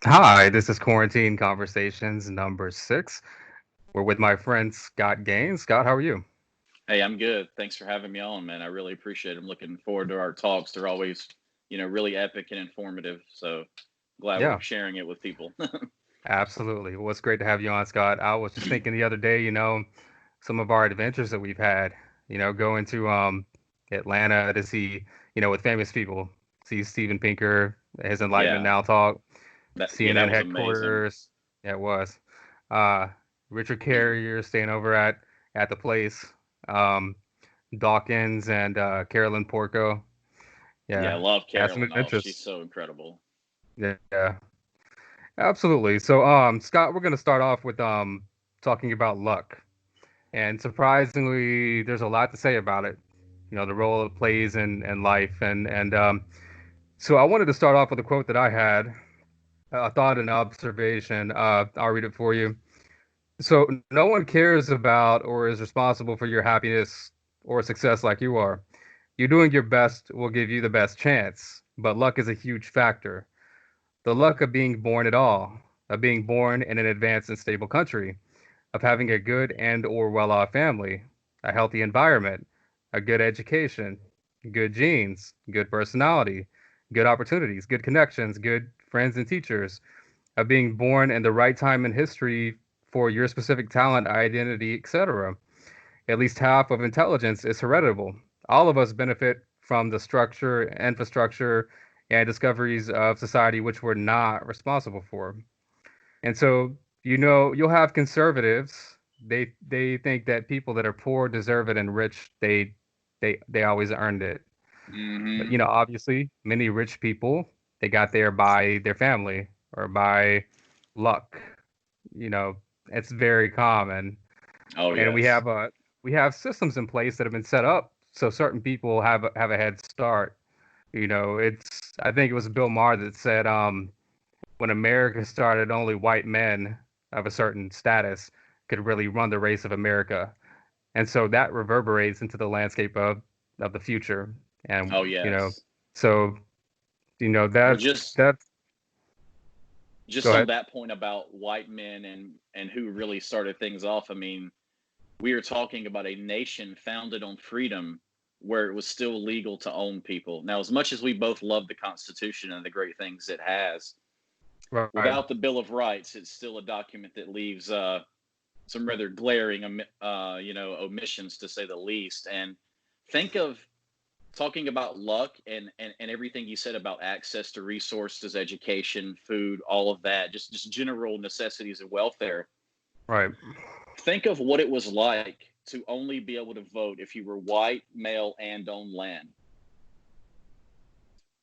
Hi, this is Quarantine Conversations number 6. We're with my friend Scott Gaines. Scott, how are you? Hey, I'm good. Thanks for having me on, man. I really appreciate it. I'm looking forward to our talks. They're always, really epic and informative. So glad we're Yeah, sharing it with people. absolutely. Well, it's great to have you on, Scott. I was just thinking the other day, some of our adventures that we've had, going to Atlanta to see, with famous people, see Steven Pinker, his Enlightenment Yeah, Now talk, that CNN was amazing. headquarters. Yeah, it was. Uh, Richard Carrier staying over at the place. Um, Dawkins and Carolyn Porco. Yeah, I Yeah, love had some Carolyn. Oh, she's adventures. so incredible. Yeah, absolutely. So, Scott, we're gonna start off with talking about luck, and surprisingly, there's a lot to say about it. The role it plays in life, and so I wanted to start off with a quote that I had, a thought and observation. I'll read it for you. So, no one cares about or is responsible for your happiness or success like you are. You doing your best will give you the best chance, but luck is a huge factor. The luck of being born at all, of being born in an advanced and stable country, of having a good and or well-off family, a healthy environment, a good education, good genes, good personality, good opportunities, good connections, good friends and teachers, of being born in the right time in history for your specific talent, identity, etc. At least half of intelligence is heritable. All of us benefit from the structure, infrastructure, and discoveries of society which we're not responsible for. And so, you'll have conservatives. They think that people that are poor deserve it and rich, they always earned it. But Hmm. obviously, many rich people, they got there by their family or by luck. You know, it's very common. Oh, And yes. we have systems in place that have been set up so certain people have a head start. It's I think it was Bill Maher that said when America started, only white men of a certain status could really run the race of America. And so that reverberates into the landscape of the future. And Oh, yes. so Well, that's go just on ahead. that point about white men and who really started things off. I mean, we are talking about a nation founded on freedom where it was still legal to own people. Now, as much as we both love the Constitution and the great things it has, Right. without the Bill of Rights, it's still a document that leaves some rather glaring, omissions to say the least. And think of talking about luck and everything you said about access to resources, education, food, all of that, just general necessities of welfare. Right. Think of what it was like to only be able to vote if you were white, male, and on land.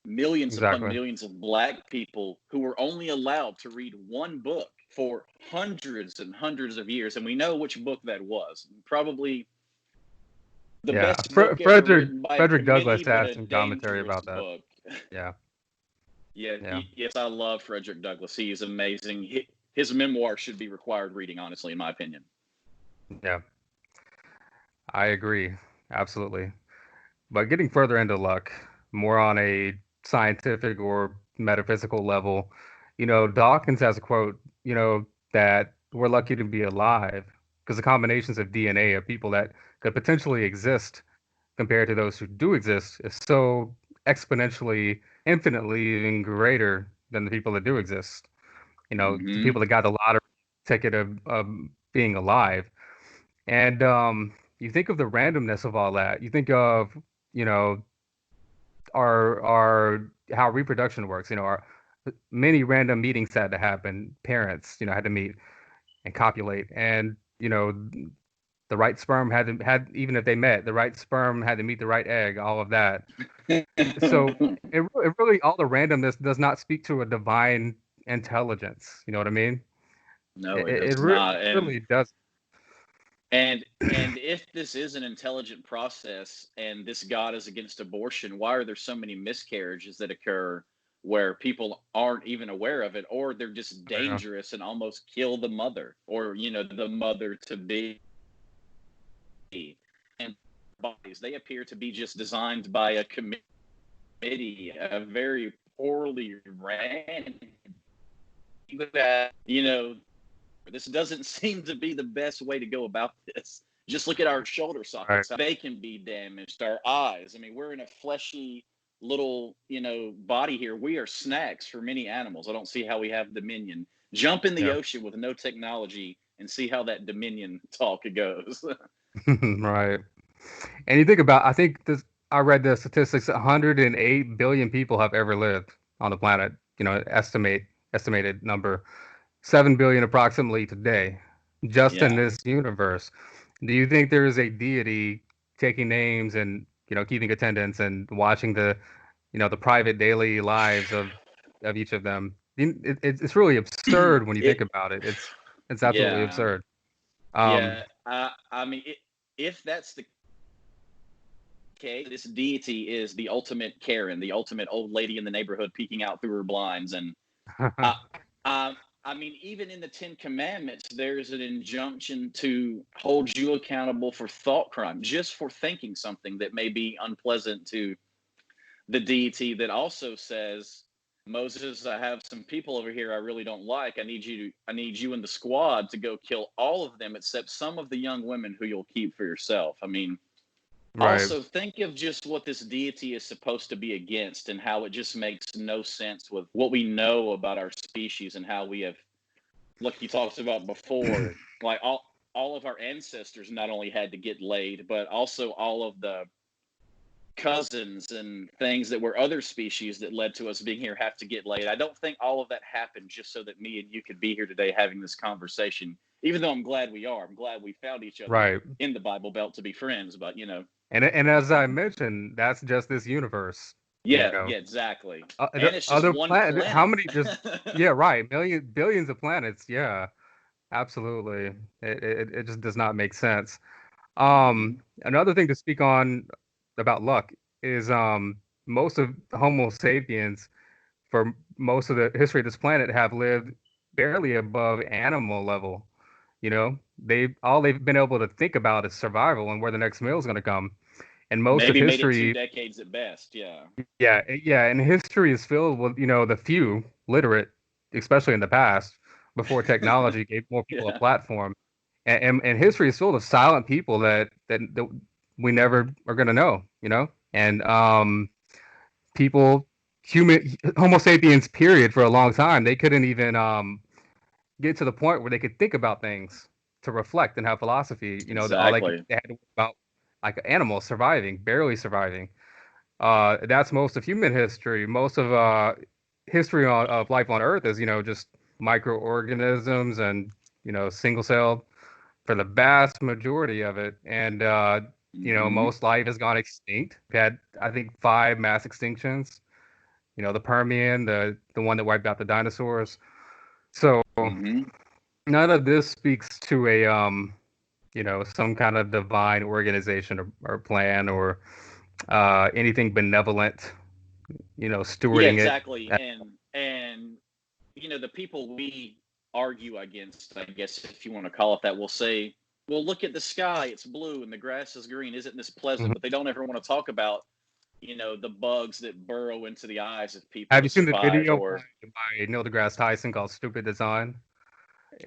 Millions upon Exactly. millions of black people who were only allowed to read one book for hundreds and hundreds of years. And we know which book that was. Probably the Yeah. best book ever Frederick written by a Frederick committee, Douglass but has a some commentary dangerous about that. book. Yeah. Yeah, Yeah. yes, I love Frederick Douglass. He is amazing. His memoir should be required reading, honestly, in my opinion. Yeah. I agree. Absolutely. But getting further into luck, more on a scientific or metaphysical level, Dawkins has a quote, that we're lucky to be alive because the combinations of DNA of people that could potentially exist compared to those who do exist is so exponentially, infinitely even greater than the people that do exist. The Hmm. people that got the lottery ticket of being alive. And you think of the randomness of all that. You think of, you know, our how reproduction works. Our many random meetings had to happen. Parents, had to meet and copulate, and the right sperm had even if they met, the right sperm had to meet the right egg. All of that. So it really all the randomness does not speak to a divine intelligence. You know what I mean? No, It, it it, it does re- not. really does. And if this is an intelligent process and this God is against abortion, why are there so many miscarriages that occur where people aren't even aware of it, or they're just Yeah. dangerous and almost kill the mother or the mother to be? And bodies, they appear to be just designed by a committee, a very poorly ran you know, this doesn't seem to be the best way to go about this. Just look at our shoulder Right. sockets, how they can be damaged, our eyes. I mean, we're in a fleshy little, body here. We are snacks for many animals. I don't see how we have dominion. Jump in the Yeah. ocean with no technology and see how that dominion talk goes. Right. And you think about, I think this, I read the statistics, 108 billion people have ever lived on the planet. Estimated number, 7 billion approximately today, just in Yeah. this universe. Do you think there is a deity taking names and, keeping attendance and watching the private daily lives of each of them? It's really absurd when you it think about it. It's absolutely yeah. absurd. Um, Yeah. I mean, if that's the case, this deity is the ultimate Karen, the ultimate old lady in the neighborhood peeking out through her blinds. And I, I mean, even in the Ten Commandments, there's an injunction to hold you accountable for thought crime, just for thinking something that may be unpleasant to the deity. That also says, Moses, I have some people over here I really don't like. I need you and the squad to go kill all of them except some of the young women who you'll keep for yourself. I mean, right, also, think of just what this deity is supposed to be against and how it just makes no sense with what we know about our species and how we have, like you talked about before, like all of our ancestors not only had to get laid, but also all of the cousins and things that were other species that led to us being here have to get laid. I don't think all of that happened just so that me and you could be here today having this conversation. Even though I'm glad we are, I'm glad we found each other right. in the Bible Belt to be friends. But And as I mentioned, that's just this universe. You yeah, know, yeah, exactly. The And it's just other one planet. How planet. many? Just yeah, right. Millions, billions of planets. Yeah, absolutely. It just does not make sense. Hmm. Another thing to speak on about luck is most of Homo sapiens for most of the history of this planet have lived barely above animal level. They've been able to think about is survival and where the next meal is going to come. And most of Maybe made it two history, decades at best. Yeah. yeah, and history is filled with, the few literate, especially in the past, before technology gave more people a Yeah. platform. And history is filled with silent people that we never are going to know, And people, Homo sapiens, period, for a long time, they couldn't even get to the point where they could think about things, to reflect and have philosophy. Exactly. They had to worry about like animals surviving, barely surviving. That's most of human history. Most of history of life on Earth is, just microorganisms and, single celled for the vast majority of it. And, Hmm. most life has gone extinct. We've had, I think, 5 mass extinctions. The Permian, the one that wiped out the dinosaurs. So Hmm. none of this speaks to a some kind of divine organization or plan or anything benevolent, Yeah, stewarding it. exactly. And the people we argue against, I guess if you want to call it that, will say, "Well, look at the sky; it's blue and the grass is green. Isn't this pleasant?" Mhm. But they don't ever want to talk about, the bugs that burrow into the eyes of people Have to you seen the survive. video Or by Neil deGrasse Tyson called "Stupid Design"?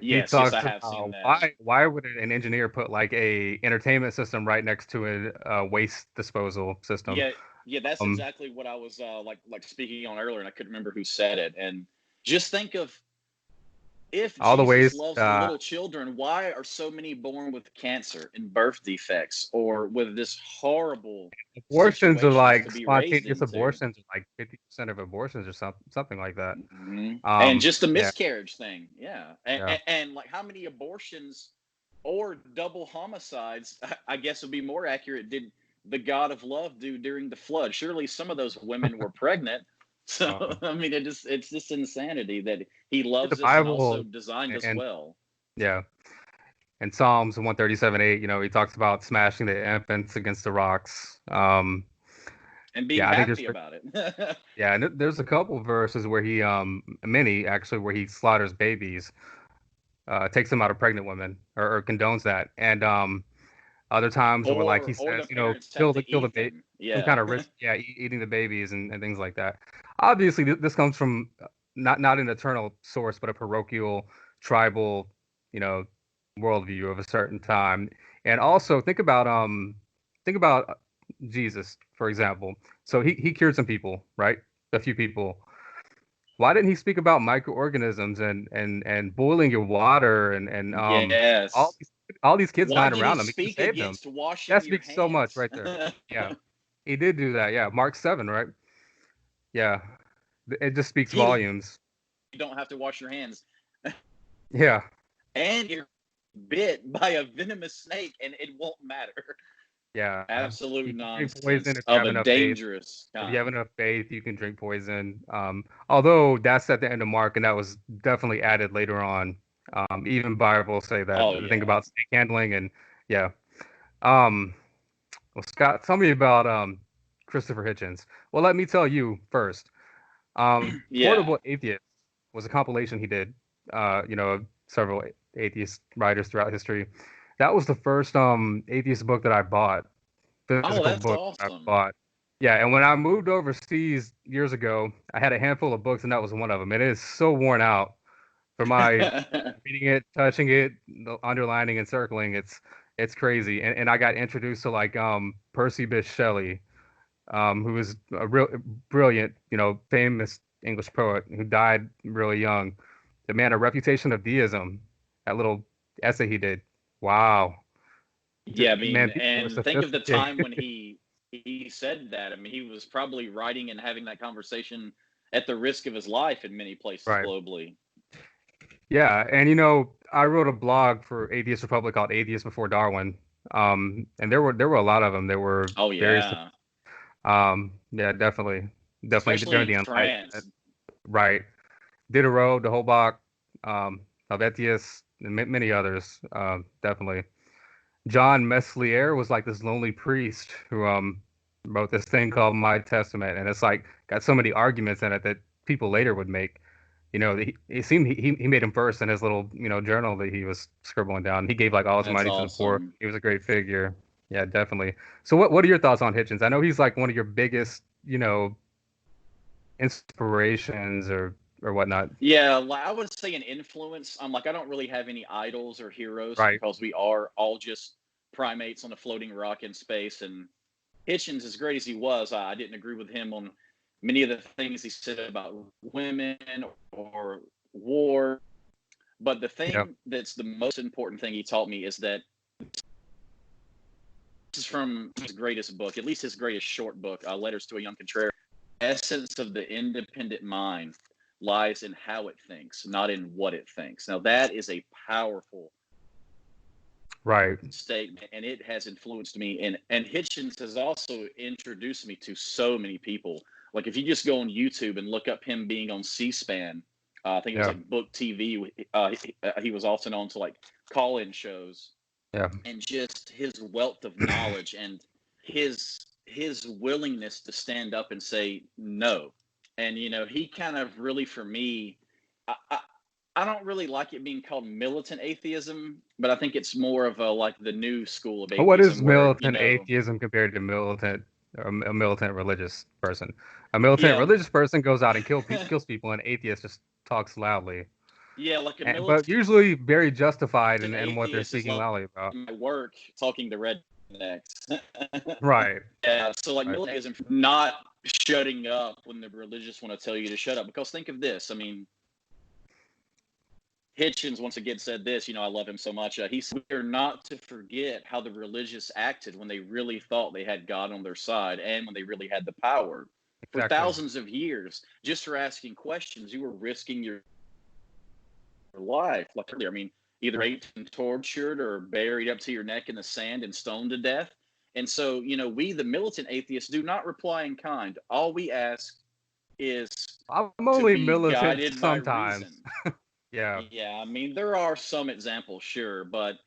He yes, yes, I talks have seen about that. why would an engineer put like a entertainment system right next to a waste disposal system? Yeah, yeah, that's Um, exactly what I was like speaking on earlier, and I couldn't remember who said it. And just think of, if all the Jesus waste. loves little children, why are so many born with cancer and birth defects or with this horrible Abortions are situations like to be raised spontaneous into? abortions are like 50% of abortions or something like that. And just the Yeah, miscarriage thing, yeah. And, yeah. and, and like how many abortions or double homicides, I guess would be more accurate, did the God of love do during the flood? Surely some of those women were pregnant. So Um, I mean, it's just insanity that he the loves us and also Bible designed us and well. yeah, in Psalms 137:8, he talks about smashing the infants against the rocks. And being Yeah, I think there's happy about it. yeah, and there's a couple verses where many actually, where he slaughters babies, takes them out of pregnant women, or condones that, and other times where like he Or the says, parents have kill to the eat baby, them. some Yeah. kind of risk, yeah, eating the babies and things like that. Obviously, this comes from not an eternal source, but a parochial, tribal, you know, worldview of a certain time. And also think about Jesus, for example. So he cured some people, right? A few people. Why didn't he speak about microorganisms and boiling your water and all Yes. these all these kids Why dying did he around him? He could have speak saved them. against washing That your speaks so much hands? right there. Yeah, he did do that. Yeah, Mark 7, right? Yeah, it just speaks You volumes. don't have to wash your hands. Yeah, And you're bit by a venomous snake and it won't matter. yeah. Absolute You can drink poison nonsense if you of have a enough faith. dangerous If you have kind. enough faith, you can drink poison. Although that's at the end of Mark, and that was definitely added later on. Even Bible say that Oh the thing yeah. about snake handling and yeah. Um, well, Scott, tell me about Christopher Hitchens. Well, let me tell you first. Yeah. Portable Atheist was a compilation he did. Of several atheist writers throughout history. That was the first atheist book that I bought, Oh, physical that's book I awesome. bought. Yeah, and when I moved overseas years ago, I had a handful of books, and that was one of them. And it is so worn out for my reading it, touching it, underlining and circling. It's crazy. And I got introduced to like Percy Bysshe Shelley, who was a real brilliant, famous English poet who died really young. The man, A Reputation of Deism, that little essay he did. Wow. Yeah, I mean, Man, people are and think of the time sophisticated. when he said that. I mean, he was probably writing and having that conversation at the risk of his life in many places Right. globally. Yeah, and I wrote a blog for Atheist Republic called Atheist Before Darwin. And there were a lot of them. There were Oh various yeah, yeah, definitely especially during in the France. Enlightenment. Right. Diderot, de Holbach, Helvetius, and many others. Definitely. John Meslier was like this lonely priest who wrote this thing called My Testament, and it's like got so many arguments in it that people later would make. It seemed he made him first in his little journal that he was scribbling down. He gave like all his That's money to the poor. awesome. He was a great figure. Yeah, definitely. So what are your thoughts on Hitchens? I know he's like one of your biggest inspirations or whatnot. Yeah, I would say an influence. I'm like, I don't really have any idols or heroes Right. because we are all just primates on a floating rock in space. And Hitchens, as great as he was, I didn't agree with him on many of the things he said about women or war. But the Yeah. thing that's the most important thing he taught me is that this is from his greatest book, at least his greatest short book, Letters to a Young Contrarian. Essence of the independent mind lies in how it thinks, not in what it thinks. Now, that is a powerful Right. statement, and it has influenced me. And Hitchens has also introduced me to so many people. Like, if you just go on YouTube and look up him being on C-SPAN, I think it was Yeah. like Book TV. He was often on to like call-in shows, Yeah. and just his wealth of knowledge and his willingness to stand up and say no. And he kind of really, for me, I don't really like it being called militant atheism, but I think it's more of a like the new school of What is atheism where militant atheism compared to a militant religious person? A militant yeah, religious person goes out and kills people, and atheist just talks loudly, yeah, like a but militant usually very justified in what they're atheist is speaking like loudly about. my work talking to rednecks. Right. Yeah, so like Right. militantism, not shutting up when the religious want to tell you to shut up. Because think of this. I mean, Hitchens once again said this. I love him so much. He said, "We are not to forget how the religious acted when they really thought they had God on their side and when they really had the power. For Exactly. thousands of years, just for asking questions, you were risking your life. Like earlier, I mean, either raped and tortured or buried up to your neck in the sand and stoned to death. And so, we, the militant atheists, do not reply in kind. All we ask is I'm to only be militant guided by sometimes. reason. Yeah. Yeah, I mean, there are some examples, sure, but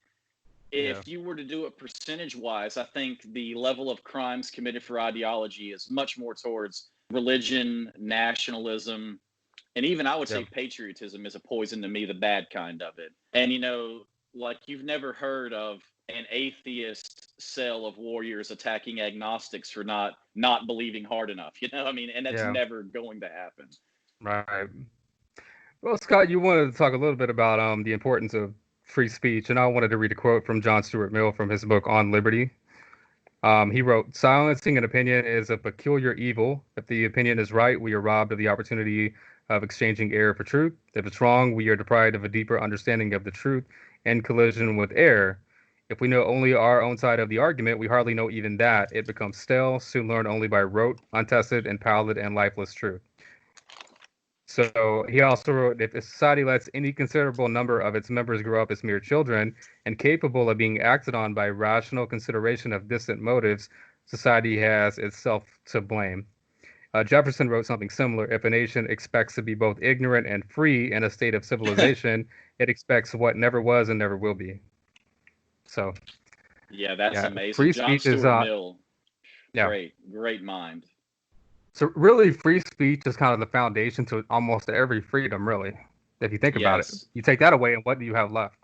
Yeah. if you were to do it percentage wise, I think the level of crimes committed for ideology is much more towards religion, nationalism, and even I would Yeah. say patriotism is a poison to me, the bad kind of it. And like you've never heard of an atheist cell of warriors attacking agnostics for not believing hard enough. I mean, and that's Yeah. never going to happen. Right. Well, Scott, you wanted to talk a little bit about the importance of free speech, and I wanted to read a quote from John Stuart Mill from his book On Liberty. He wrote, "Silencing an opinion is a peculiar evil. If the opinion is right, we are robbed of the opportunity of exchanging error for truth. If it's wrong, we are deprived of a deeper understanding of the truth and collision with error. If we know only our own side of the argument, we hardly know even that. It becomes stale, soon learned only by rote, untested, and pallid and lifeless truth." So he also wrote, if a society lets any considerable number of its members grow up as mere children and capable of being acted on by rational consideration of distant motives, society has itself to blame. Jefferson wrote something similar. If a nation expects to be both ignorant and free in a state of civilization, it expects what never was and never will be. So, Yeah, that's yeah, amazing. free John speech is, Stuart Mill, yeah. great mind. So really, free speech is kind of the foundation to almost every freedom, really. If you think about it, Yes, you take that away, and what do you have left?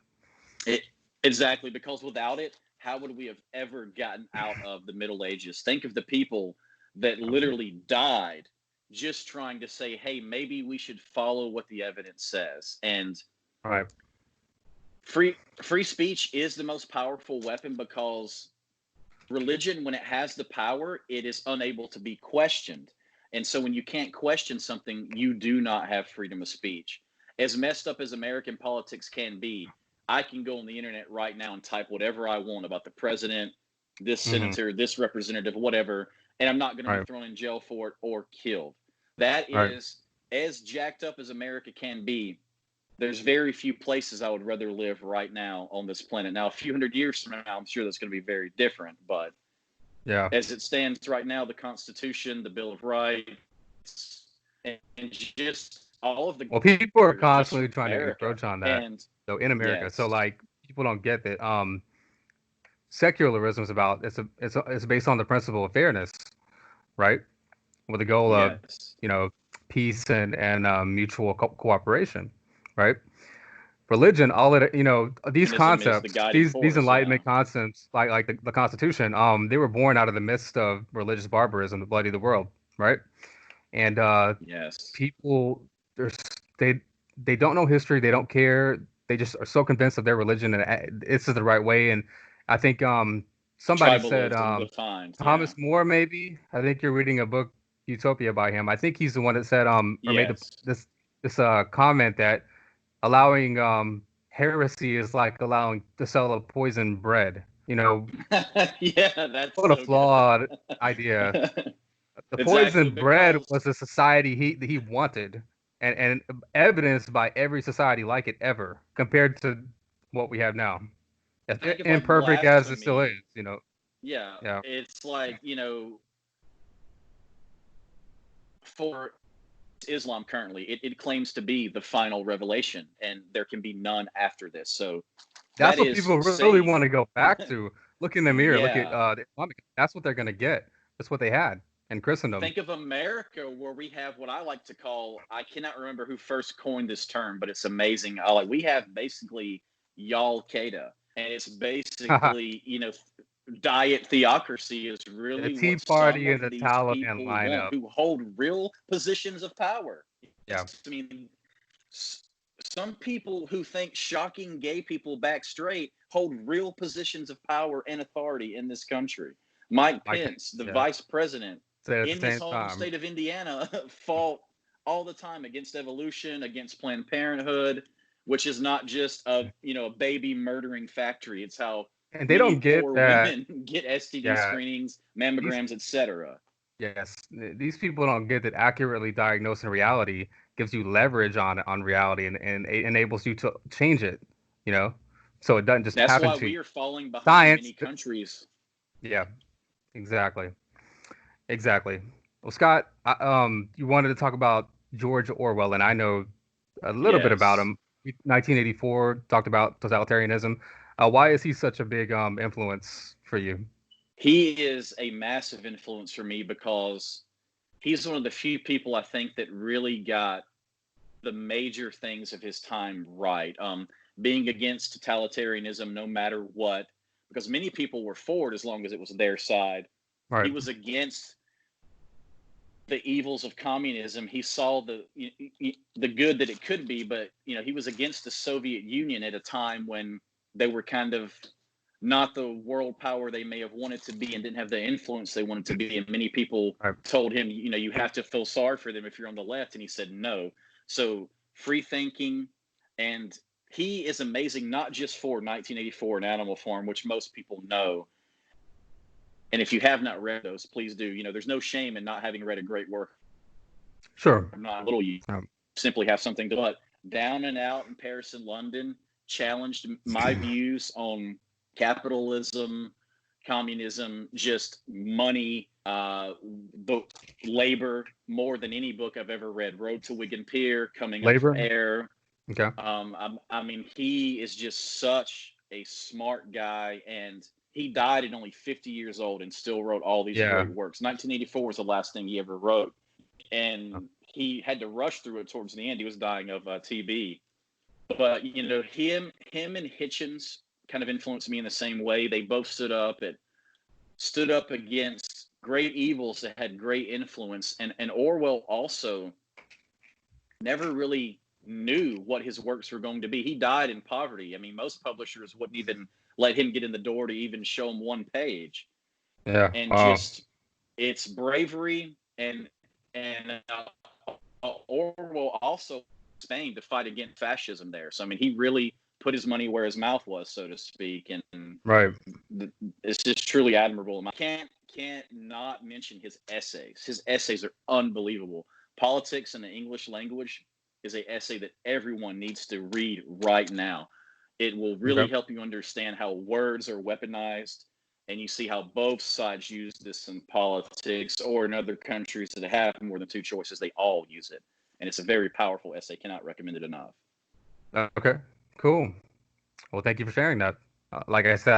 it, exactly. Because without it, how would we have ever gotten out of the Middle Ages? Think of the people that literally died just trying to say, "Hey, maybe we should follow what the evidence says." And Right. free speech is the most powerful weapon because religion, when it has the power, it is unable to be questioned. And so when you can't question something, you do not have freedom of speech. As messed up as American politics can be, I can go on the internet right now and type whatever I want about the president, this Hmm. senator, this representative, whatever, and I'm not going to be Right. thrown in jail for it or killed. That Right. is as jacked up as America can be. There's very few places I would rather live right now on this planet. Now, a few hundred years from now, I'm sure that's going to be very different, but Yeah. as it stands right now, the Constitution, the Bill of Rights, and just all of the Well, people are just constantly trying to America. encroach on that, And though, in America. So, yes, like, people don't get that. Secularism is about it's based on the principle of fairness, right? With the goal of, yes, you know, peace and mutual cooperation, right? Religion, all it, these humanism is the concepts, guiding these force. Yeah. Enlightenment concepts, like the Constitution, they were born out of the midst of religious barbarism, the bloody the world, right? And Yes. people, there's they they don't know history, they don't care, they just are so convinced of their religion and this is the right way. And I think somebody said Tribalism defined. Yeah. Thomas More, maybe. I think you're reading a book, Utopia, by him. I think he's the one that said or made Yes. this comment that allowing heresy is like allowing to sell a poison bread. Yeah, that's What a so good. flawed idea. The Exactly, poison bread because was a society he wanted, and evidenced by every society like it ever, compared to what we have now. As think of like imperfect as it still blasphemy. is. Yeah, Yeah. it's like, for Islam currently, it claims to be the final revelation, and there can be none after this. So That's that what is people really saying, want to go back to. Look in the mirror. Look at yeah. the Islamic. That's what they're gonna get. That's what they had in Christendom. Think of America, where we have what I like to call, I cannot remember who first coined this term, but it's amazing. We have basically Y'all Qaeda, and it's basically, diet theocracy is The really Tea what some Party and of the these Taliban people want, lineup. who hold real positions of power. Yeah. I mean, some people who think shocking gay people back straight hold real positions of power and authority in this country. Mike Mike Pence. Pence, the Yeah. vice president, Say at the in his same home time. state of Indiana, fought all the time against evolution, against Planned Parenthood, which is not just a baby murdering factory. It's how And they don't many get poor that. women get STD Yeah. screenings, These mammograms, etc. Yes, these people don't get that accurately diagnosing reality gives you leverage on reality and it enables you to change it, you know, so it doesn't just That's happen why to you. we are falling behind Science. many countries. Yeah, exactly, exactly. Well, Scott, you wanted to talk about George Orwell, and I know a little bit about Yes. him. 1984 talked about totalitarianism. Why is he such a big influence for you? He is a massive influence for me because he's one of the few people I think that really got the major things of his time right. Being against totalitarianism no matter what, because many people were for it as long as it was their side. He Right. was against the evils of communism. He saw the good that it could be, but he was against the Soviet Union at a time when they were kind of not the world power they may have wanted to be and didn't have the influence they wanted to be. And many people Right. told him, you have to feel sorry for them if you're on the left. And he said no. So free thinking, and he is amazing, not just for 1984 and Animal Farm, which most people know. And if you have not read those, please do. There's no shame in not having read a great work. Sure. Not little, you simply have something to. But Down and Out in Paris and London challenged my views on capitalism, communism, just money, labor, more than any book I've ever read. Road to Wigan Pier, Coming Up for Air. Okay. I mean, he is just such a smart guy, and he died at only 50 years old and still wrote all these great works. 1984 was the last thing he ever wrote, and he had to rush through it towards the end. He was dying of TB. But him and Hitchens kind of influenced me in the same way. They both stood up against great evils that had great influence. And Orwell also never really knew what his works were going to be. He died in poverty. I mean, most publishers wouldn't even let him get in the door to even show him one page. Yeah. And just it's bravery and Orwell also Spain to fight against fascism there. So I mean, he really put his money where his mouth was, so to speak, and right. It's just truly admirable. I can't not mention his essays. His essays are unbelievable. Politics in the English language is an essay that everyone needs to read right now. It will really help you understand how words are weaponized, and you see how both sides use this in politics or in other countries that have more than two choices. They all use it, and it's a very powerful essay. Cannot recommend it enough. Okay, cool. Well, thank you for sharing that. Like I said,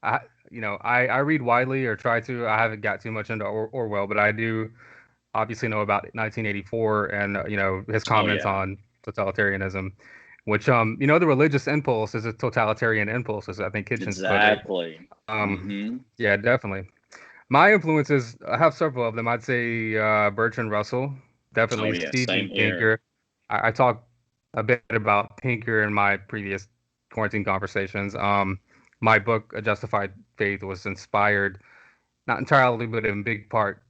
I read widely or try to. I haven't got too much into Orwell, but I do obviously know about 1984 and his comments on totalitarianism, which the religious impulse is a totalitarian impulse, as I think Hitchens put it. Yeah, definitely. My influences, I have several of them. I'd say Bertrand Russell, definitely Steven Pinker. I talked a bit about Pinker in my previous quarantine conversations. My book, A Justified Faith, was inspired, not entirely, but in big part,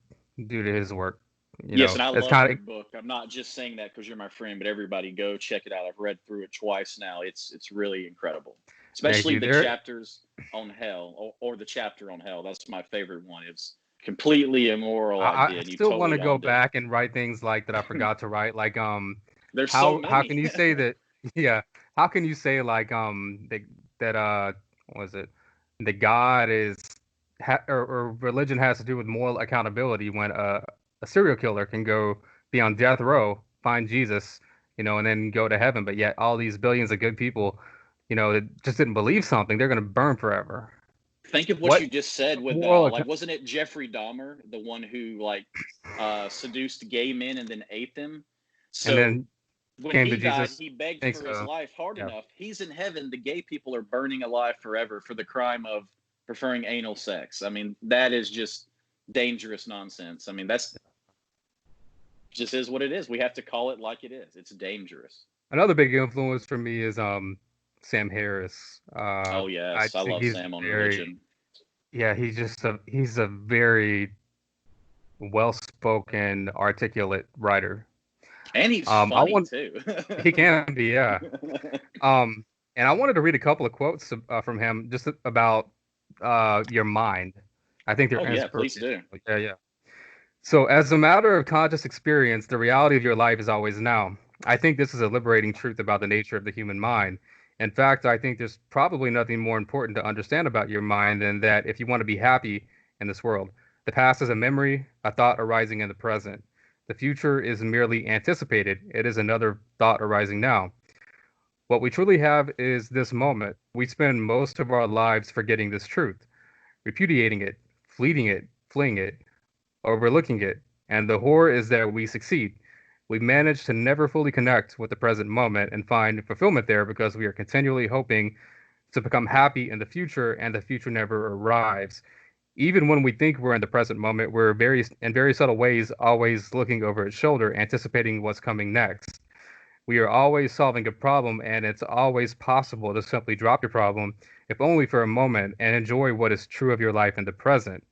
due to his work. Yes, and I love your book. I'm not just saying that because you're my friend, but everybody go check it out. I've read through it twice now. It's really incredible, especially the chapters on hell or the chapter on hell. That's my favorite one. It's completely immoral idea. I still want to go back and write things like that I forgot to write. Like there's so many. How can you say that? Yeah, how can you say like that what was it? That God is or religion has to do with moral accountability when a serial killer can go be on death row, find Jesus, and then go to heaven. But yet all these billions of good people, that just didn't believe something, they're going to burn forever. Think of what you just said with like, wasn't it Jeffrey Dahmer, the one who like seduced gay men and then ate them? So and then when he died, he begged for his life hard enough. He's in heaven. The gay people are burning alive forever for the crime of preferring anal sex. I mean, that is just dangerous nonsense. I mean, that's just is what it is. We have to call it like it is. It's dangerous. Another big influence for me is Sam Harris. Oh yes, I love Sam on religion. Yeah, he's a very well-spoken, articulate writer. And he's funny too. He can be, yeah. And I wanted to read a couple of quotes from him just about your mind. I think they're yeah, please do. Yeah. So, as a matter of conscious experience, the reality of your life is always now. I think this is a liberating truth about the nature of the human mind. In fact, I think there's probably nothing more important to understand about your mind than that if you want to be happy in this world. The past is a memory, a thought arising in the present. The future is merely anticipated. It is another thought arising now. What we truly have is this moment. We spend most of our lives forgetting this truth, repudiating it, fleeting it, fleeing it, overlooking it. And the horror is that we succeed. We manage to never fully connect with the present moment and find fulfillment there because we are continually hoping to become happy in the future, and the future never arrives. even when we think we're in the present moment, we're in very subtle ways, always looking over its shoulder, anticipating what's coming next. We are always solving a problem, and it's always possible to simply drop your problem, if only for a moment, and enjoy what is true of your life in the present.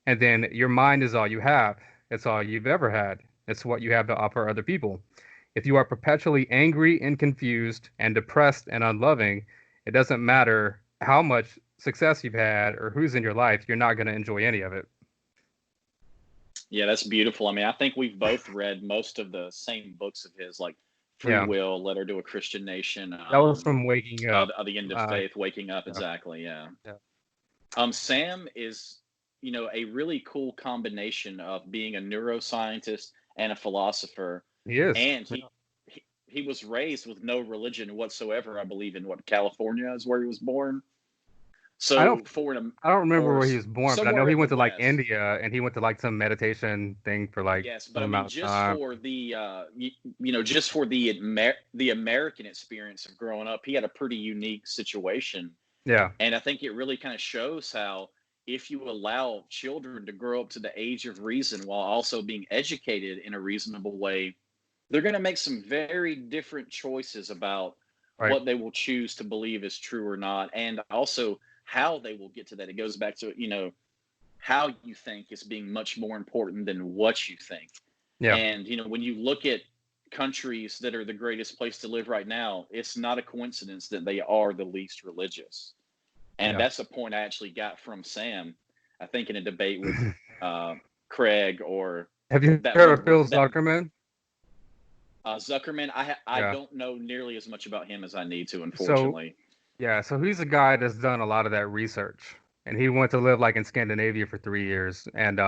And then your mind is all you have. It's all you've ever had. It's what you have to offer other people. If you are perpetually angry and confused and depressed and unloving, it doesn't matter how much success you've had or who's in your life, you're not going to enjoy any of it. Yeah, that's beautiful. I mean, I think we've both read most of the same books of his, like Free Yeah, Will, Letter to a Christian Nation, that was from Waking Up. The End of Faith, Waking Up. Yeah, Exactly. Yeah. yeah. Sam is, a really cool combination of being a neuroscientist and a philosopher, He is. and he was raised with no religion whatsoever. I believe in California is where he was born. I don't So I don't remember or where he was born, but I know somewhere he in the went to like West. India and he went to like some meditation thing for like Yes, but some I mean, amount of just time. for just for the American experience of growing up, he had a pretty unique situation, Yeah, and I think it really kind of shows how if you allow children to grow up to the age of reason while also being educated in a reasonable way, they're going to make some very different choices about right. what they will choose to believe is true or not, and also how they will get to that. It goes back to, how you think is being much more important than what you think. Yeah, And, when you look at countries that are the greatest place to live right now, it's not a coincidence that they are the least religious. And yeah. that's a point I actually got from Sam, I think in a debate with Craig, or Have you that heard one of Phil that Zuckerman? Zuckerman. I Yeah. don't know nearly as much about him as I need to, So unfortunately. yeah, so he's a guy that's done a lot of that research, and he went to live like in Scandinavia for 3 years, and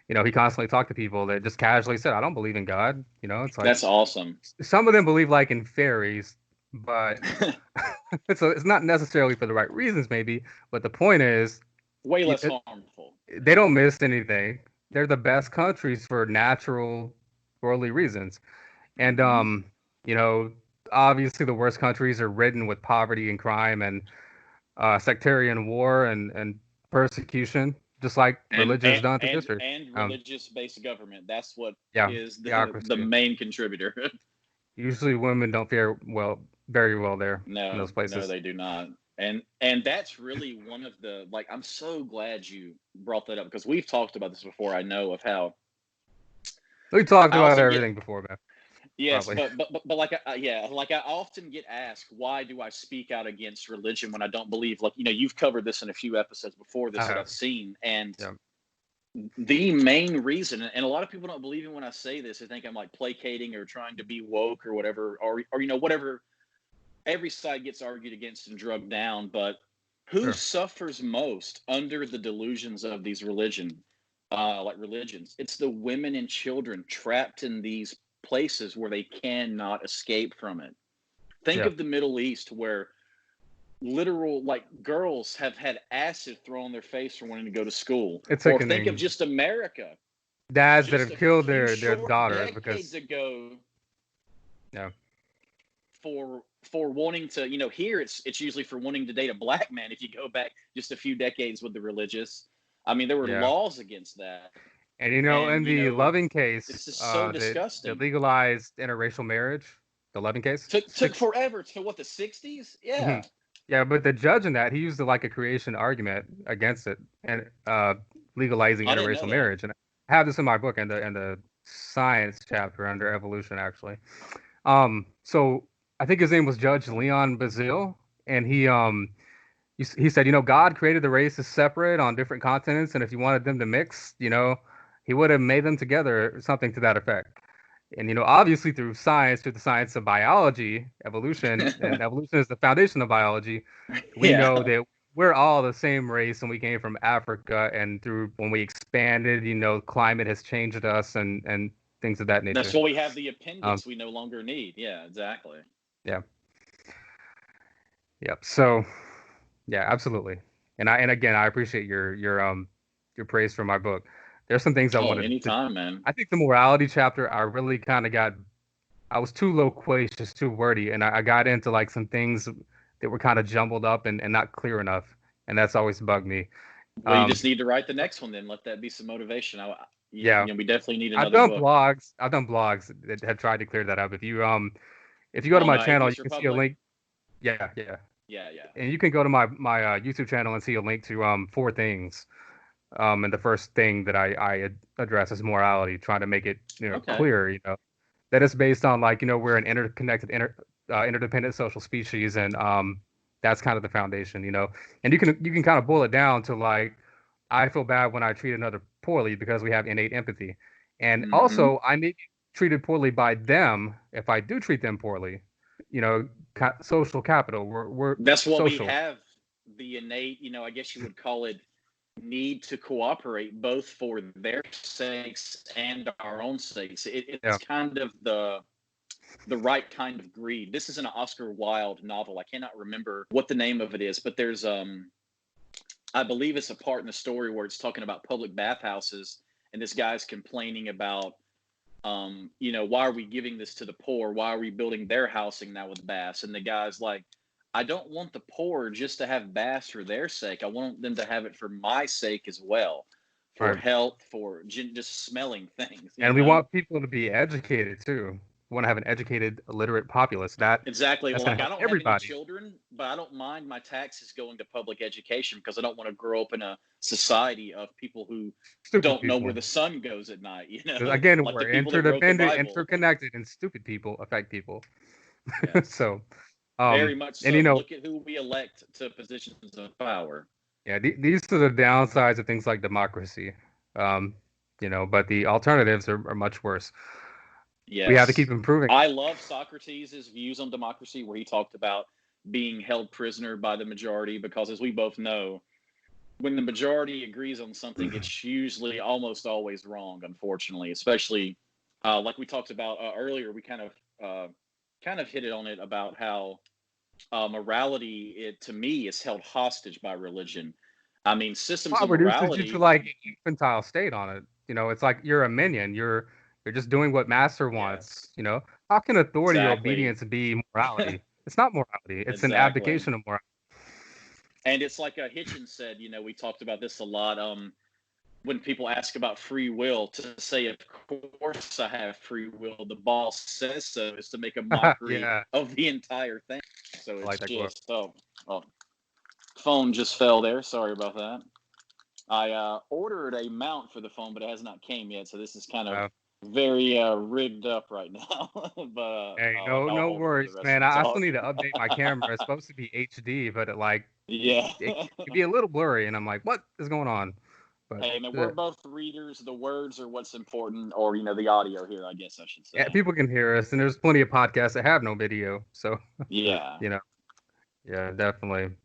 he constantly talked to people that just casually said, "I don't believe in God." It's like That's awesome. some of them believe like in fairies, but it's not necessarily for the right reasons, maybe. But the point is, Way you, less harmful. they don't miss anything. They're the best countries for natural, worldly reasons. And Hmm. you know, obviously the worst countries are ridden with poverty and crime and sectarian war and persecution, just like and religion's and done through and, history. and Um, religious based government, that's what yeah, is the theocracy. main contributor. Usually women don't fare very well there in No, those no, places. they do not. And that's really one of the, like, I'm so glad you brought that up, because we've talked about this before. I know of how We talked I about often get, everything before, man. yes, Probably. but like yeah, like I often get asked, why do I speak out against religion when I don't believe, like, you've covered this in a few episodes before I this that have. I've seen. And Yeah. the main reason, and a lot of people don't believe me when I say this, they think I'm like placating or trying to be woke or whatever, or whatever every side gets argued against and drugged down. But who Sure. suffers most under the delusions of these religions? It's the women and children trapped in these places where they cannot escape from it. Think Yeah. of the Middle East, where literal, like, girls have had acid thrown in their face for wanting to go to school. It's Or think of sickening. just America, Dads that just have a killed few their short daughters decades because ago, yeah. for wanting to, here it's usually for wanting to date a black man. If you go back just a few decades with the religious, I mean, there were Yeah. laws against that. And And in the Loving it's case, just so that disgusting. legalized interracial marriage, the Loving case, Took six. forever to, what, the 60s. Mhm. Yeah. Yeah, but the judge in that he used like a creation argument against it and legalizing I didn't know interracial that. marriage. And I have this in my book in the science chapter under evolution, actually. So I think his name was Judge Leon Bazile, and he said, God created the races separate on different continents, and if you wanted them to mix, he would have made them together, or something to that effect. And obviously through the science of biology, evolution, and evolution is the foundation of biology, we Yeah. know that we're all the same race, and we came from Africa, and through when we expanded, climate has changed us and things of that That's nature. why we have the Um, appendix we no longer need. Yeah, exactly. yeah, yep. So yeah, absolutely. And again, I appreciate your praise for my book. There's some things I Oh, wanted to. anytime, man. I think the morality chapter, I really kind of got. I was too loquacious, too wordy, and I got into like some things that were kind of jumbled up and not clear enough, and that's always bugged me. Well, you just need to write the next one then. Let that be some motivation. Yeah, We definitely need I've another done book. blogs. I've done blogs that have tried to clear that up. If you go to On my channel, you Atheist can see a Republic. link. Yeah, yeah. Yeah, yeah. And you can go to my YouTube channel and see a link to four things. And the first thing that I address is morality, trying to make it Okay. clear, that it's based on like we're an interconnected, interdependent social species, and that's kind of the foundation, And you can kind of boil it down to like I feel bad when I treat another poorly because we have innate empathy, and Mm-hmm. also I may be treated poorly by them if I do treat them poorly, social capital. We're That's what we social. have, the innate, I guess you would call it, need to cooperate both for their sakes and our own sakes. It's Yeah. kind of the right kind of greed. This is an Oscar Wilde novel. I cannot remember what the name of it is, but there's I believe it's a part in the story where it's talking about public bathhouses, and this guy's complaining about why are we giving this to the poor? Why are we building their housing now with baths? And the guy's like, I don't want the poor just to have baths for their sake. I want them to have it for my sake as well, for Right. health, for just smelling things, And we want people to be educated too. We want to have an educated, illiterate populace. Exactly. That's Well, going like to I help don't have any everybody. children, but I don't mind my taxes going to public education because I don't want to grow up in a society of people who Stupid don't know where people. the sun goes at night, 'Cause again, like the we're people that wrote the interdependent, Bible. interconnected, and stupid people affect people. Yes. So, Very much and so. Look at who we elect to positions of power. yeah, these are the downsides of things like democracy. Um, but the alternatives are much worse. We have to keep Yes. improving. I love Socrates' views on democracy, where he talked about being held prisoner by the majority, because as we both know, when the majority agrees on something, it's usually almost always wrong, unfortunately, especially like we talked about earlier. We kind of hit it on it about how morality, to me, is held hostage by religion. I mean, systems Well, of reduces you to morality. like an infantile state on it. It's like you're a minion. You're just doing what master Yes, wants. How can authority or exactly. obedience be morality? It's not morality. It's an Exactly. abdication of morality. And it's like Hitchens said, we talked about this a lot. When people ask about free will, to say, of course I have free will, the boss says so, is to make a mockery Yeah, of the entire thing. So I it's like that quote. just, oh, phone just fell there. Sorry about that. I ordered a mount for the phone, but it has not came yet. So this is kind of Uh, very rigged up right now. But hey, I'll no hold it for the worries, rest man. of the I still talk. need to update my camera. It's supposed to be HD, but Yeah. it can be a little blurry, and I'm like, what is going on? But Hey, man, we're both readers. The words are what's important, or the audio here, I guess I should yeah, say. people can hear us, and there's plenty of podcasts that have no video. So, Yeah. you know, yeah, definitely.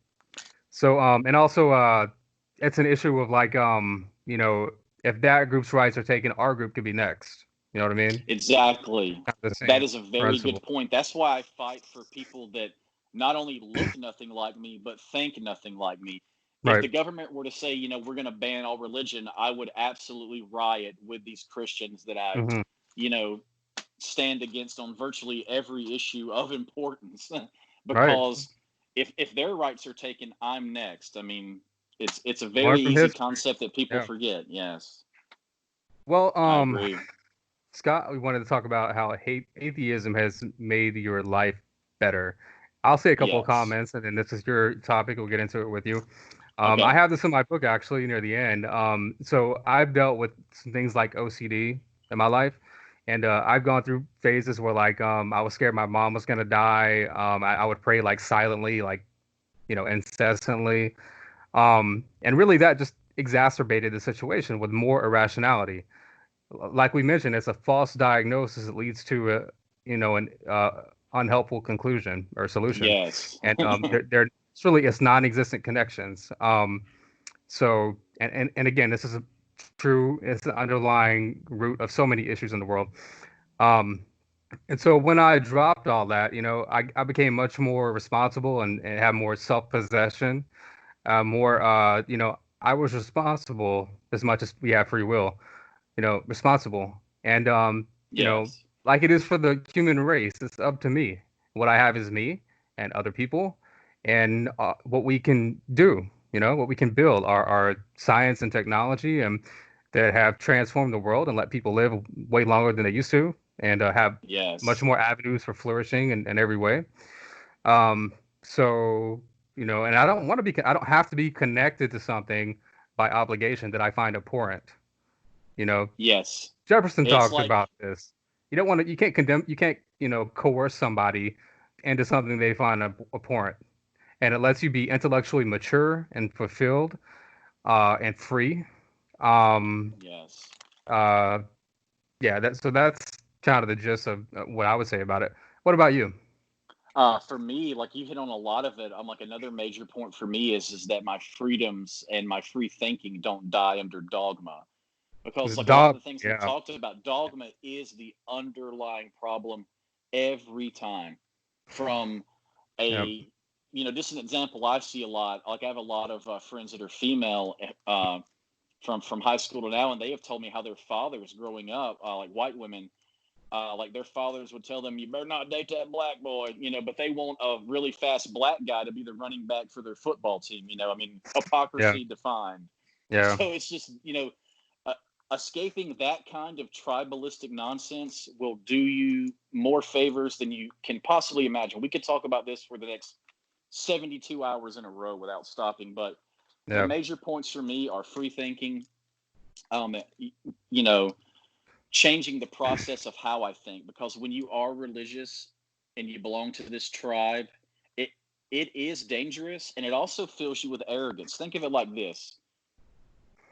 So, and also, it's an issue of like, if that group's rights are taken, our group could be next. You know what I mean? Exactly. Kind of the That same is a very principle. good point. That's why I fight for people that not only look nothing like me, but think nothing like me. If Right. the government were to say, we're going to ban all religion, I would absolutely riot with these Christians that I, Hmm. you know, stand against on virtually every issue of importance. Right. Because if their rights are taken, I'm next. I mean, it's a Learn very from easy history. concept that people Yeah. forget. Yes, Well, I agree. Scott, we wanted to talk about how atheism has made your life better. I'll say a couple of Yes. comments, and then this is your topic. We'll get into it with you. I Okay. have this in my book actually near the end. So I've dealt with some things like OCD in my life, and I've gone through phases where like I was scared my mom was gonna die. I would pray like silently, like incessantly, and really that just exacerbated the situation with more irrationality. Like we mentioned, it's a false diagnosis that leads to an unhelpful conclusion or solution, Yes. and it's non-existent connections. So and again, this is it's an underlying root of so many issues in the world. Um, and so when I dropped all that, I became much more responsible and had more self-possession, more I was responsible as much as we have free will, responsible. And Yes. like it is for the human race, it's up to me. What I have is me and other people and what we can do. what we can build, our science and technology, and that have transformed the world and let people live way longer than they used to, and have much Yes. more avenues for flourishing in every way. Um, so, and I don't have to be connected to something by obligation that I find abhorrent. You know, Yes. Jefferson It's talks like about this. You can't condemn, you can't, coerce somebody into something they find abhorrent. And it lets you be intellectually mature and fulfilled, and free. Um, yes. uh, yeah, that's kind of the gist of what I would say about it. What about you? For me, like you hit on a lot of it. I'm like another major point for me is that my freedoms and my free thinking don't die under dogma. Because The like a lot of dog, the things we've yeah, talked about, dogma is the underlying problem every time. From yeah, a just an example I see a lot. Like I have a lot of friends that are female from high school to now, and they have told me how their fathers growing up, like white women, like their fathers would tell them, "You better not date that black boy," but they want a really fast black guy to be the running back for their football team. I mean, yeah, hypocrisy defined. yeah. So it's just uh, escaping that kind of tribalistic nonsense will do you more favors than you can possibly imagine. We could talk about this for the next 72 hours in a row without stopping, but the Yeah. major points for me are free thinking, you know, changing the process of how I think, because when you are religious and you belong to this tribe, it it is dangerous, and it also fills you with arrogance. Think of it like this.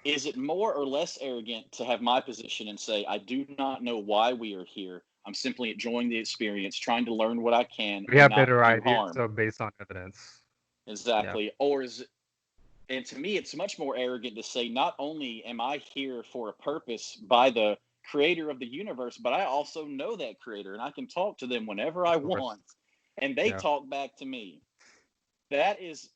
Is it more or less arrogant to have my position and say, I do not know why we are here. I'm simply enjoying the experience, trying to learn what I can We and have not better do ideas, harm? so based on evidence. Yeah. Exactly. Or is and to me, it's much more arrogant to say, not only am I here for a purpose by the creator of the universe, but I also know that creator and I can talk to them whenever I Of course. want. And they Yeah. talk back to me. That is,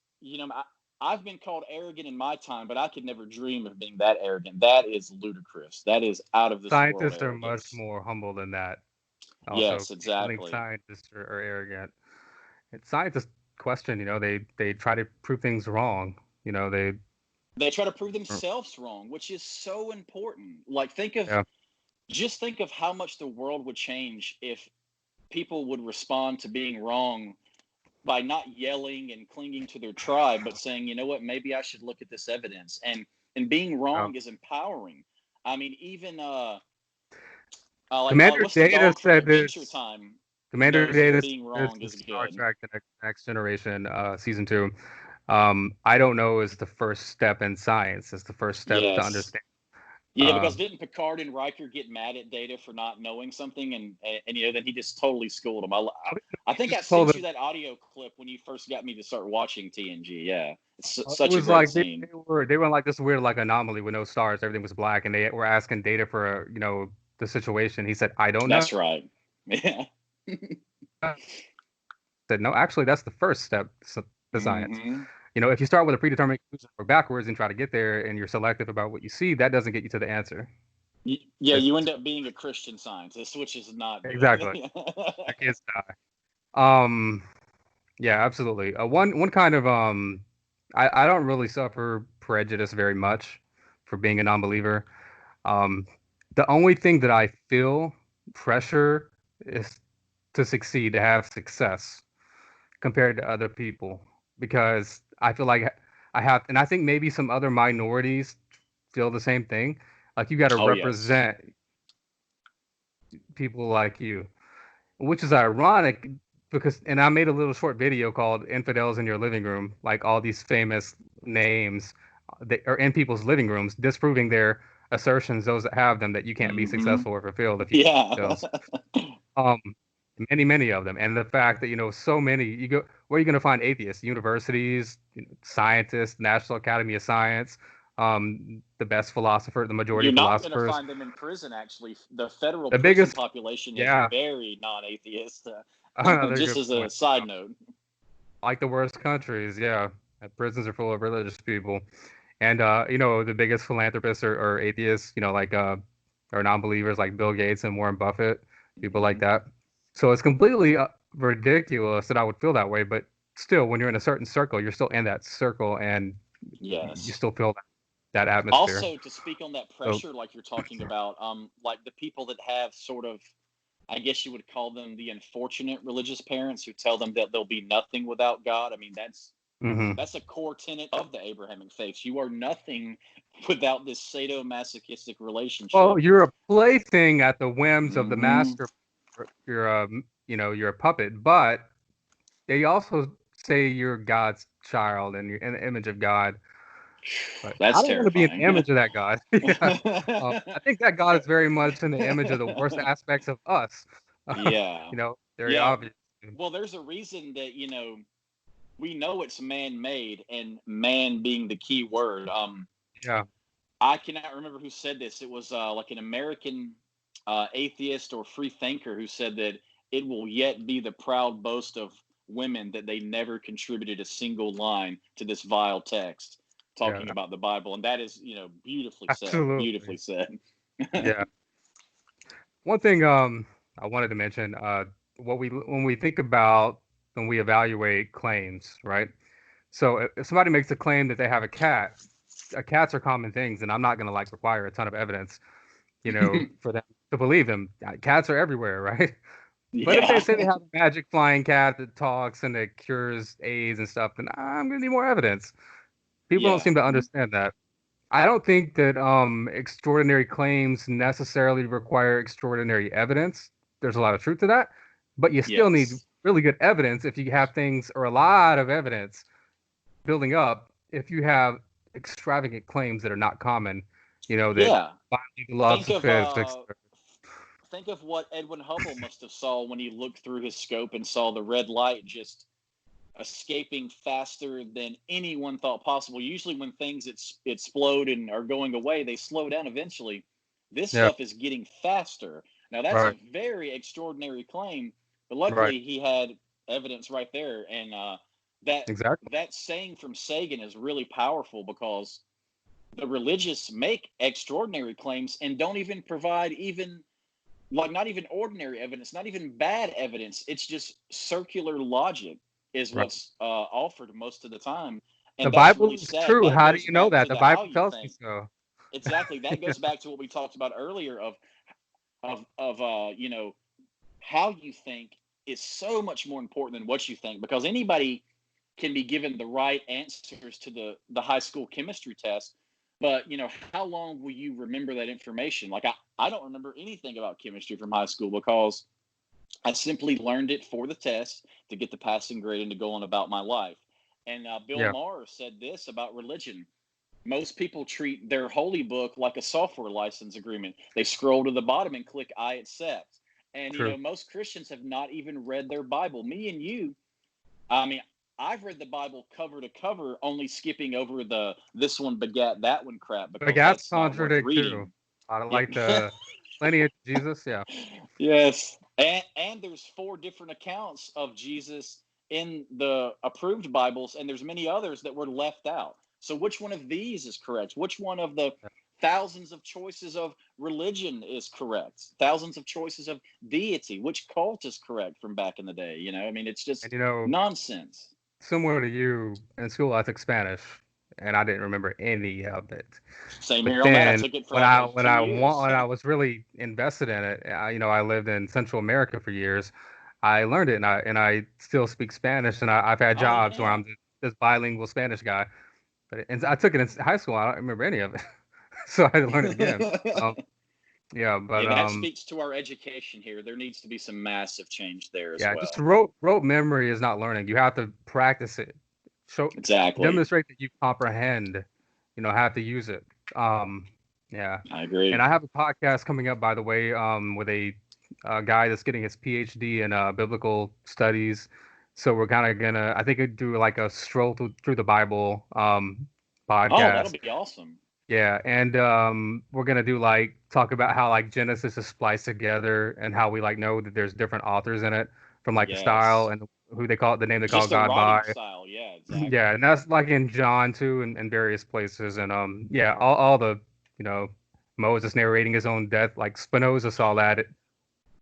I've been called arrogant in my time, but I could never dream of being that arrogant. That is ludicrous. That is out of this world Scientists are much arrogance. more humble than that. Also, Yes, people think exactly. scientists are arrogant. And scientists question, they try to prove things wrong. They, They try to prove themselves wrong, which is so important. Like, yeah, think of how much the world would change if people would respond to being wrong by not yelling and clinging to their tribe, but saying, you know what, maybe I should look at this evidence. And being yeah. wrong is empowering. I mean, even Commander what's the Data dog from said Adventure this. Time Commander knows that Data said being this wrong in is Star good. Trek: The Next Generation, season two. I don't know is the first step in science. It's the first step to Yes. understand. Yeah, because Um, didn't Picard and Riker get mad at Data for not knowing something, and then he just totally schooled him. I he think I just told sent you them. that audio clip when you first got me to start watching TNG. Yeah, it's It such a was great like scene. they were like this weird like anomaly with no stars. Everything was black, and they were asking Data for the situation. He said, "I don't know." That's right. Yeah. I said, "No, actually, that's the first step to science. hmm If you start with a predetermined conclusion or backwards and try to get there, and you're selective about what you see, that doesn't get you to the answer." Yeah, It's you end up being a Christian Scientist, which is not good. exactly our kids die. Um, yeah, absolutely. One kind of I don't really suffer prejudice very much for being a non-believer. Um, the only thing that I feel pressure is to succeed, to have success compared to other people, because I feel like I have, and I think maybe some other minorities feel the same thing. Like you got to Oh yes. represent people like you, which is ironic because, and I made a little short video called "Infidels in Your Living Room," like all these famous names that are in people's living rooms, disproving their assertions, those that have them, that you can't be hmm successful or fulfilled if you Yeah. have infidels. Um, many of them, and the fact that so many, where are you going to find atheists? Universities, scientists, National Academy of Science, the best philosopher, the majority You're of not going to philosophers, find them in prison. Actually, the federal the prison biggest, population is yeah, very non-atheist. another Just good as a point. side note. Like the worst countries, yeah. Prisons are full of religious people. And the biggest philanthropists are atheists, like or non-believers like Bill Gates and Warren Buffett, people like Mhm. that. So it's completely ridiculous that I would feel that way, but still when you're in a certain circle, you're still in that circle, and you Yes. still feel that atmosphere. Also, to speak on that So, pressure, like you're talking about, like the people that have sort of, I guess you would call them the unfortunate religious parents who tell them that there'll be nothing without God. I mean, mhm. that's a core tenet of the Abrahamic faith. You are nothing without this sadomasochistic Well, relationship. you're a plaything at the whims of the Hmm. master. You're a, you're a puppet, but they also say you're God's child and you're in the image of God. But I That's don't want to be in the terrifying. image of that God. Yeah. I think that God is very much in the image of the worst aspects of us. Yeah. Very Yeah. obvious. Well, there's a reason that, we know it's man made, and man being the key word. Yeah. I cannot remember who said this. It was like an American atheist or free thinker who said that it will yet be the proud boast of women that they never contributed a single line to this vile text Yeah. talking about the Bible. And that is, beautifully said. Beautifully Absolutely. said. Yeah. One thing I wanted to mention, what we when we think about when we evaluate claims, right? So if somebody makes a claim that they have a cat, cats are common things, and I'm not gonna like require a ton of evidence, for them to believe them. Cats are everywhere, right? But if they Yeah. say they have a magic flying cat that talks and that cures AIDS and stuff, then I'm gonna need more evidence. People don't Yeah. seem to understand that. I don't think that extraordinary claims necessarily require extraordinary evidence. There's a lot of truth to that, but you still need Yes. really good evidence if you have things or a lot of evidence building up. If you have extravagant claims that are not common, that Yeah. violate the laws Think of of physics. think of what Edwin Hubble must have saw when he looked through his scope and saw the red light just escaping faster than anyone thought possible. Usually, when things explode and are going away, they slow down eventually. This Yeah, stuff is getting faster. Now, that's a right, very extraordinary claim, but right, luckily he had evidence right there. And that exactly, that saying from Sagan is really powerful because the religious make extraordinary claims and don't even provide even like not even ordinary evidence, not even bad evidence. It's just circular logic is right. what's offered most of the time, The and that's Bible really is sad. true. That How do goes you know back that? to The the how Bible you tells me think. so. Exactly, that goes back to what we talked about earlier of how you think is so much more important than what you think because anybody can be given the right answers to the high school chemistry test, but how long will you remember that information? Like I don't remember anything about chemistry from high school because I simply learned it for the test to get the passing grade and to go on about my life. And Bill Yeah, Maher said this about religion. Most people treat their holy book like a software license agreement. They scroll to the bottom and click I accept. And true. most Christians have not even read their Bible. Me and you, I mean, I've read the Bible cover to cover, only skipping over the this one begat that one crap But because Gats that's not worth contradict too. reading. I Yeah. like the lineage of Jesus. Yeah, Yes. And there's four different accounts of Jesus in the approved Bibles, and there's many others that were left out. So which one of these is correct? Which one of the thousands of choices of religion is correct? Thousands of choices of deity. Which cult is correct from back in the day? I mean, it's and just you know, nonsense. similar to you, in school I took Spanish, and I didn't remember any of it. Same But here on that. I then took it for when like I when two I want years. when I was really invested in it, I lived in Central America for years. I learned it, and I still speak Spanish, and I've had Oh jobs where yeah. I'm this bilingual Spanish guy. But and I took it in high school. I don't remember any of it, so I had to learn it again. Um, yeah, but Yeah, that speaks to our education here. There needs to be some massive change there as yeah, just well. rote memory is not learning. You have to practice it. Show Exactly. demonstrate that you comprehend. Have to use it. Um, yeah, I and agree. I have a podcast coming up, by the way, with a guy that's getting his PhD in biblical studies. So we're kind of gonna, I think, do like a stroll through the Bible Oh, that'll podcast. be awesome. Yeah, and we're gonna do like talk about how like Genesis is spliced together and how we like know that there's different authors in it from like the style Yes. and who they call it, the name they call Just the God writing by. style. Yeah, Yeah, exactly. and that's like in John too and various places. And yeah, all the you know Moses narrating his own death, like Spinoza saw that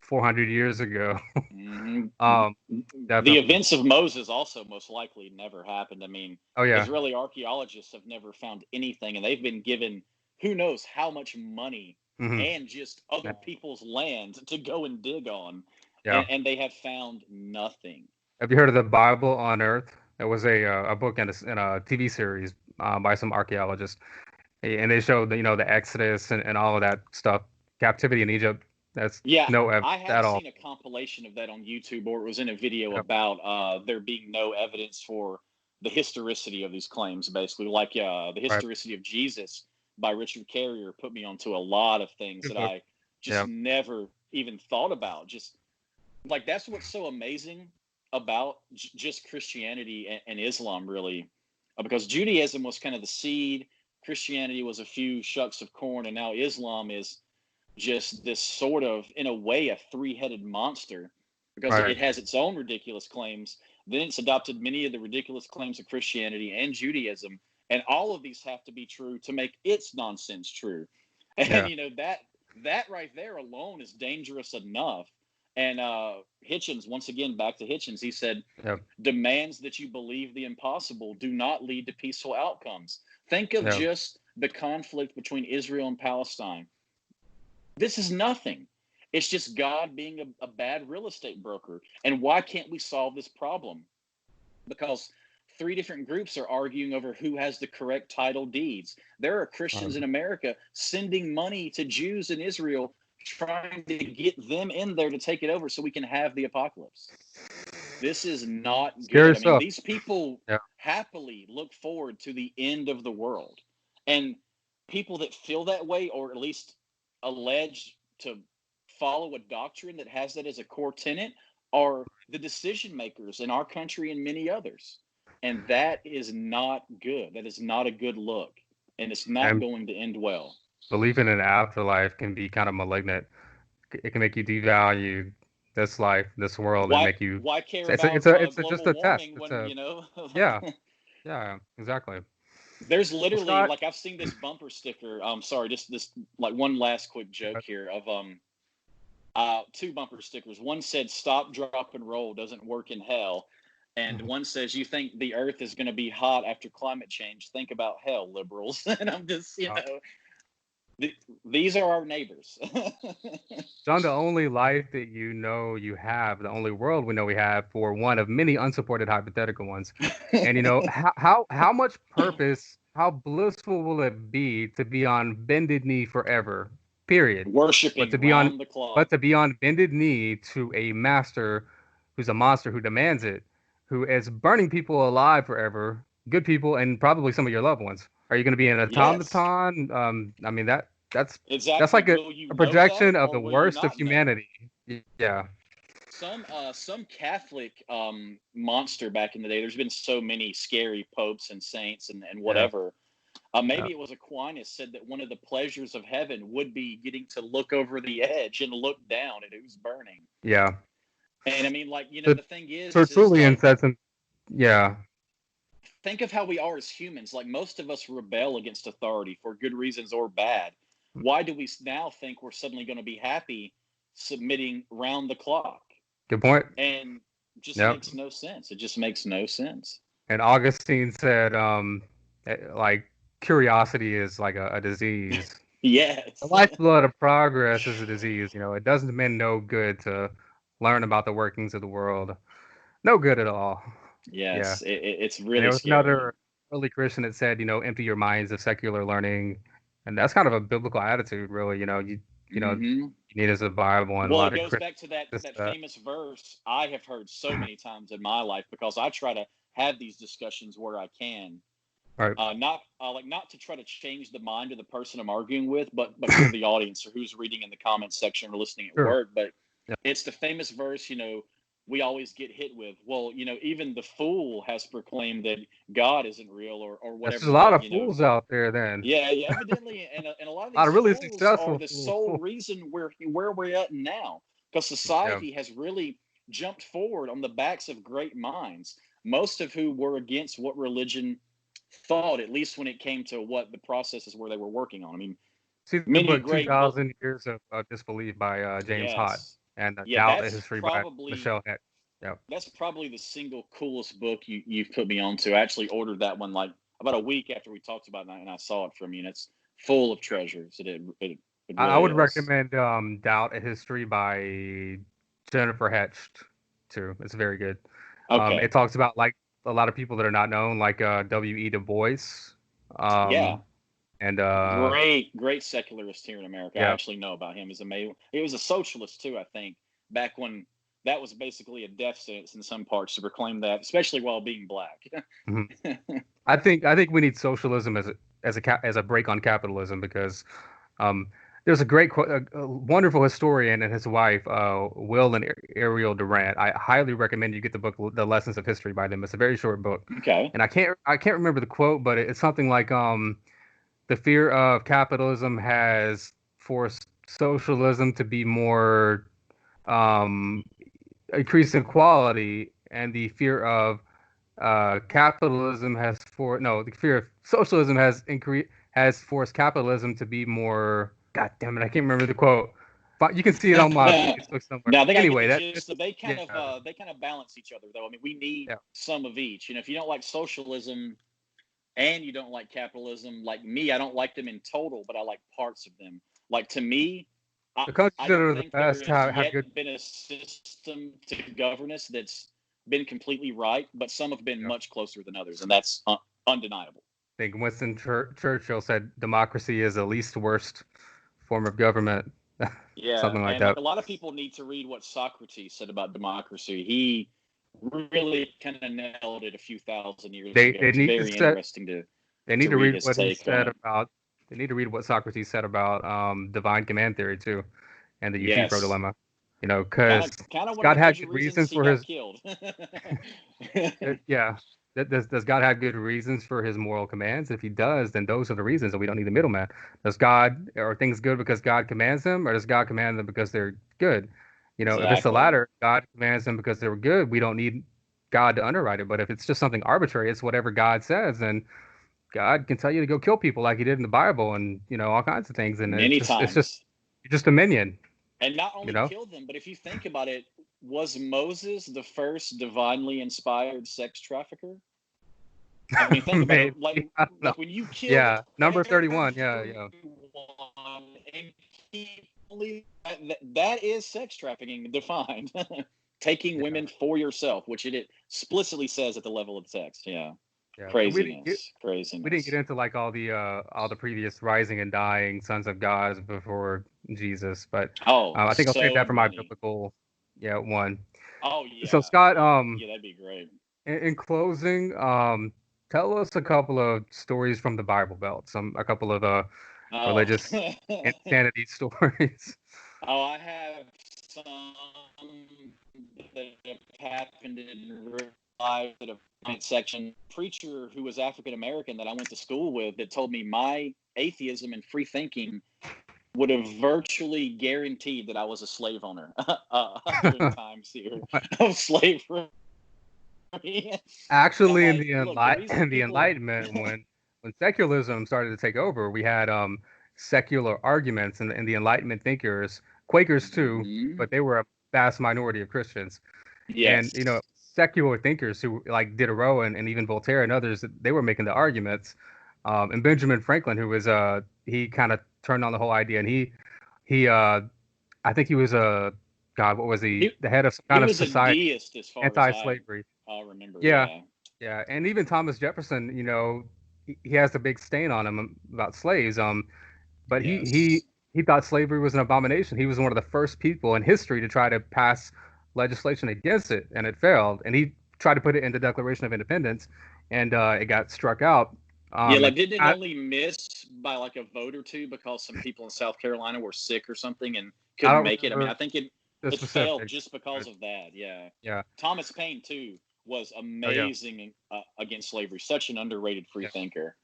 400 years ago. Hmm. um, The definitely. events of Moses also most likely never happened. I mean, Oh yeah. Israeli archaeologists have never found anything, and they've been given who knows how much money Hmm. and just other Yeah. people's land to go and dig on, Yeah. and they have found nothing. Have you heard of the Bible on Earth? It was a book and a TV series by some archaeologists, and they showed the Exodus and all of that stuff, captivity in Egypt. That's Yeah, no evidence I have at all. seen a compilation of that on YouTube, or it was in a video Yep. about there being no evidence for the historicity of these claims, basically. Like the Right. historicity of Jesus by Richard Carrier put me onto a lot of things Good that book. I just Yeah. never even thought about. Just like that's what's so amazing about just Christianity and Islam, really, because Judaism was kind of the seed, Christianity was a few shucks of corn, and now Islam is just this sort of, in a way, a three-headed monster because Right. it has its own ridiculous claims. Then it's adopted many of the ridiculous claims of Christianity and Judaism, and all of these have to be true to make its nonsense true. And Yeah. that right there alone is dangerous enough. And Hitchens, once again, back to Hitchens, he said, Yep. demands that you believe the impossible do not lead to peaceful outcomes. Think of Yeah. just the conflict between Israel and Palestine. This is nothing. It's just God being a bad real estate broker. And why can't we solve this problem? Because three different groups are arguing over who has the correct title deeds. There are Christians in America sending money to Jews in Israel, trying to get them in there to take it over so we can have the apocalypse. This is not good. Scary I mean, stuff. these people Yeah. happily look forward to the end of the world. And people that feel that way, or at least allege to follow a doctrine that has that as a core tenet, are the decision makers in our country and many others. And that is not good. That is not a good look. And it's not And going to end well. believing in an afterlife can be kind of malignant. It can make you devalue this life, this world, and Why make you. why care It's about just global a test. warming It's when a yeah, yeah, exactly. there's Well, literally, Scott. like, I've seen this bumper sticker. Sorry, just this, like, one last quick joke here of two bumper stickers. One said "Stop, drop, and roll doesn't work in hell," and one says, "You think the Earth is going to be hot after climate change? Think about hell, liberals." And I'm just, Uh, these are our neighbors. John, the only life that you have, the only world we know we have for one of many unsupported hypothetical ones. And how much purpose, how blissful will it be to be on bended knee forever, period. But to Worshiping be on round the clock. but to be on bended knee to a master who's a monster who demands it, who is burning people alive forever, good people and probably some of your loved ones. Are you going to be an Yes, automaton? I mean that's exactly. like Will you a know that, projection of or the will you worst of not know? humanity. Yeah. Some Catholic monster back in the day. There's been so many scary popes and saints and Yeah. whatever. Yeah. Maybe it was Aquinas said that one of the pleasures of heaven would be getting to look over the edge and look down at who's burning. Yeah. And I mean, like, So the thing is Tertullian like, said some. Yeah. think of how we are as humans. Like, most of us rebel against authority for good reasons or bad. Why do we now think we're suddenly going to be happy submitting round the clock? Good point. And just Yep. makes no sense. It just makes no sense. And Augustine said, like curiosity is like a disease. The Yes. lifeblood of progress is a disease. It doesn't mean no good to learn about the workings of the world. No good at all. Yeah. Yes, it's And really there was scary. another early Christian that said, empty your minds of secular learning. And that's kind of a biblical attitude, really. Hmm. You need as a Bible, and a Well, it lot of goes Christians back to that just that famous verse I have heard so many times in my life, because I try to have these discussions where I can. right. Not to try to change the mind of the person I'm arguing with, but for the audience or who's reading in the comments section or listening at Sure. work. But Yeah. it's the famous verse, we always get hit with. Well, even the fool has proclaimed that God isn't real, or There's whatever. a lot But of fools out there then. yeah, yeah, evidently, and a lot of A lot these of really fools are successful the fools. sole reason where we're at now, because Yeah. society has really jumped forward on the backs of great minds, most of who were against what religion thought, at least when it came to what the processes were they were working on. I mean, See the many book great book. 2000 Years of Disbelief by James Hott. Yes, and Yeah, Doubt: A History by Michelle Heck. Yeah. that's probably the single coolest book you've put me on to. I actually ordered that one like about a week after we talked about it, and I saw it from you, and it's full of treasures. It I really would is. recommend Doubt: A History by Jennifer Hetched too. It's very good. It Okay. talks about like a lot of people that are not known, like W.E. Du Bois, Yeah. um, and Great secularist here in America. I yeah. actually know about him. As amazing. He was a socialist too, I think, back when that was basically a death sentence in some parts to proclaim that, especially while being black. Mhm. I think we need socialism as a break on capitalism because um, there's a wonderful historian and his wife, Will and Ariel Durant. I highly recommend you get the book, The Lessons of History by them. It's a very short book, Okay. and I can't remember the quote, but it's something like the fear of capitalism has forced socialism to be more um, increase equality, and the fear of capitalism has for no the fear of socialism has forced capitalism to be more. God damn it, I can't remember the quote, but you can see it on my Facebook somewhere. No, I think I get Anyway, the that's gist. Of, yeah, they kind of balance each other, though. I mean, we need yeah. some of each. You know, if you don't like socialism and you don't like capitalism, like me, I don't like them in total, but I like parts of them. Like to me, I The countries I that don't are the think there best has have yet good. been a system to govern us that's been completely right, but some have been Yeah. much closer than others, and that's undeniable. I think Winston Churchill said democracy is the least worst form of government, Yeah, something like and like that. a lot of people need to read what Socrates said about democracy. He really kind of nailed it a few thousand years They ago. they It's need to very set interesting They need to to read read his what he take on said it. about. They need to read what Socrates said about divine command theory too, and the Euthyphro Yes, dilemma. Because kind of one of God the had major good reasons reasons he for got his. killed. Yeah. Does God have good reasons for his moral commands? If he does, then those are the reasons, and we don't need a middleman. Are things good because God commands them, or does God command them because they're good? If it's the Exactly. latter, God commands them because they were good. We don't need God to underwrite it. But if it's just something arbitrary, it's whatever God says, then God can tell you to go kill people like he did in the Bible, and all kinds of things. And Many times. you're just a minion, And not you only know. killed them, but if you think about it, was Moses the first divinely inspired sex trafficker? I mean, think about it. Maybe I don't know. Like when you killed Yeah, number 31. Yeah, everyone yeah, and keep only that is sex trafficking defined. Taking yeah, women for yourself, which it explicitly says at the level of the text. Yeah, yeah. And craziness, we didn't get craziness. into like all the previous rising and dying sons of gods before Jesus, but Oh, I think I'll save so that for my many. biblical one. Oh So yeah, Scott, yeah, that'd be great. in closing, tell us a couple of stories from the Bible Belt, a couple of Oh, religious insanity stories. oh, I have some that have happened in real life that have comment section. Preacher who was African American that I went to school with that told me my atheism and free thinking would have virtually guaranteed that I was a slave owner 100 times here of slavery. And I'm Actually, in like, look, the reason in the people, Enlightenment, when secularism started to take over, we had secular arguments, and the Enlightenment thinkers, Quakers too, Mhm. but they were a vast minority of Christians, and Yes, secular thinkers who like Diderot and even Voltaire and others, they were making the arguments, and Benjamin Franklin, who was he kind of turned on the whole idea, and he I think he was a God, what was he? he The head of some he kind of was a society deist as far as anti-slavery. I remember. Yeah, Yeah. yeah, and even Thomas Jefferson, he has a big stain on him about slaves. But Yes. he thought slavery was an abomination. He was one of the first people in history to try to pass legislation against it, and it failed. And he tried to put it in the Declaration of Independence, and it got struck out. Yeah, It's like didn't it not only miss by like a vote or two because some people in South Carolina were sick or something and I couldn't don't make it? I mean, remember I think the it failed specifics, just because but of that. Yeah. yeah, Thomas Paine too was oh yeah, amazing against slavery. Such an underrated free yeah. thinker.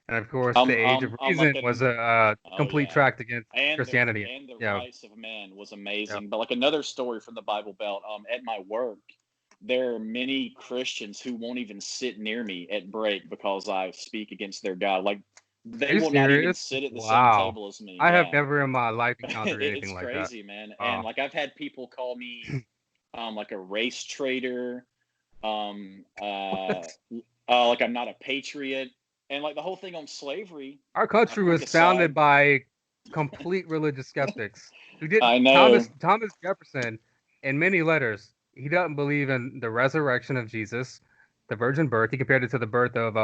And of course, the Age of I'm like Reason a was a oh complete yeah, tract against Christianity. and the Yeah, rights of man was yeah. amazing. But like another story from the Bible Belt, at my work, there are many Christians who won't even sit near me at break because I speak against their God. Like Are They you will not even serious? sit at the same Wow. table as me. I have Yeah. never in my life encountered It's anything like that. crazy, man. And Wow. like I've had people call me like a race traitor, um, uh, like I'm not a patriot, and like the whole thing on slavery. Our country Quick was founded aside, by complete religious skeptics who didn't. I know. Thomas Jefferson, in many letters, he doesn't believe in the resurrection of Jesus, the virgin birth. He compared it to the birth of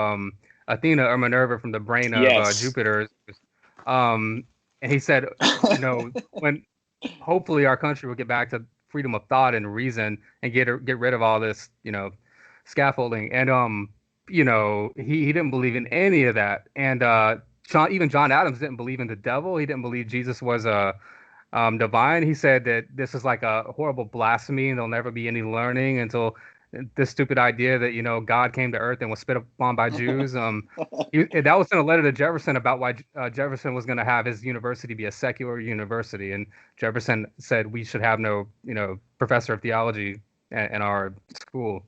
Athena or Minerva from the brain of Yes. Jupiter. Um, and he said, when hopefully our country will get back to freedom of thought and reason and get rid of all this, scaffolding. And he didn't believe in any of that. And John Adams didn't believe in the devil. He didn't believe Jesus was divine. He said that this is like a horrible blasphemy and there'll never be any learning until this stupid idea that God came to earth and was spit upon by Jews. That was in a letter to Jefferson about why Jefferson was going to have his university be a secular university, and Jefferson said we should have no professor of theology in our school.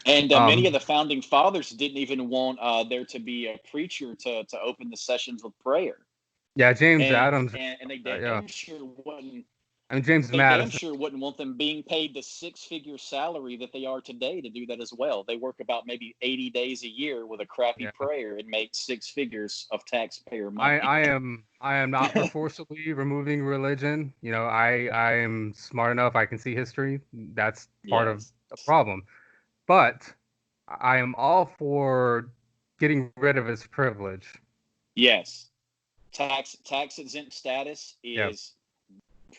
And many of Um, the founding fathers didn't even want there to be a preacher to open the sessions with prayer, yeah, James and Adams. and they Yeah, damn sure wouldn't I mean James they damn Madison. sure wouldn't want them being paid the six-figure salary that they are today to do that as well. They work about maybe 80 days a year with a crappy Yeah. prayer and make six figures of taxpayer I, money. I am I am not for forcibly removing religion. I am smart enough. I can see history. That's part of Yes. the problem. But I am all for getting rid of its privilege. Yes. Tax exempt status Yeah, is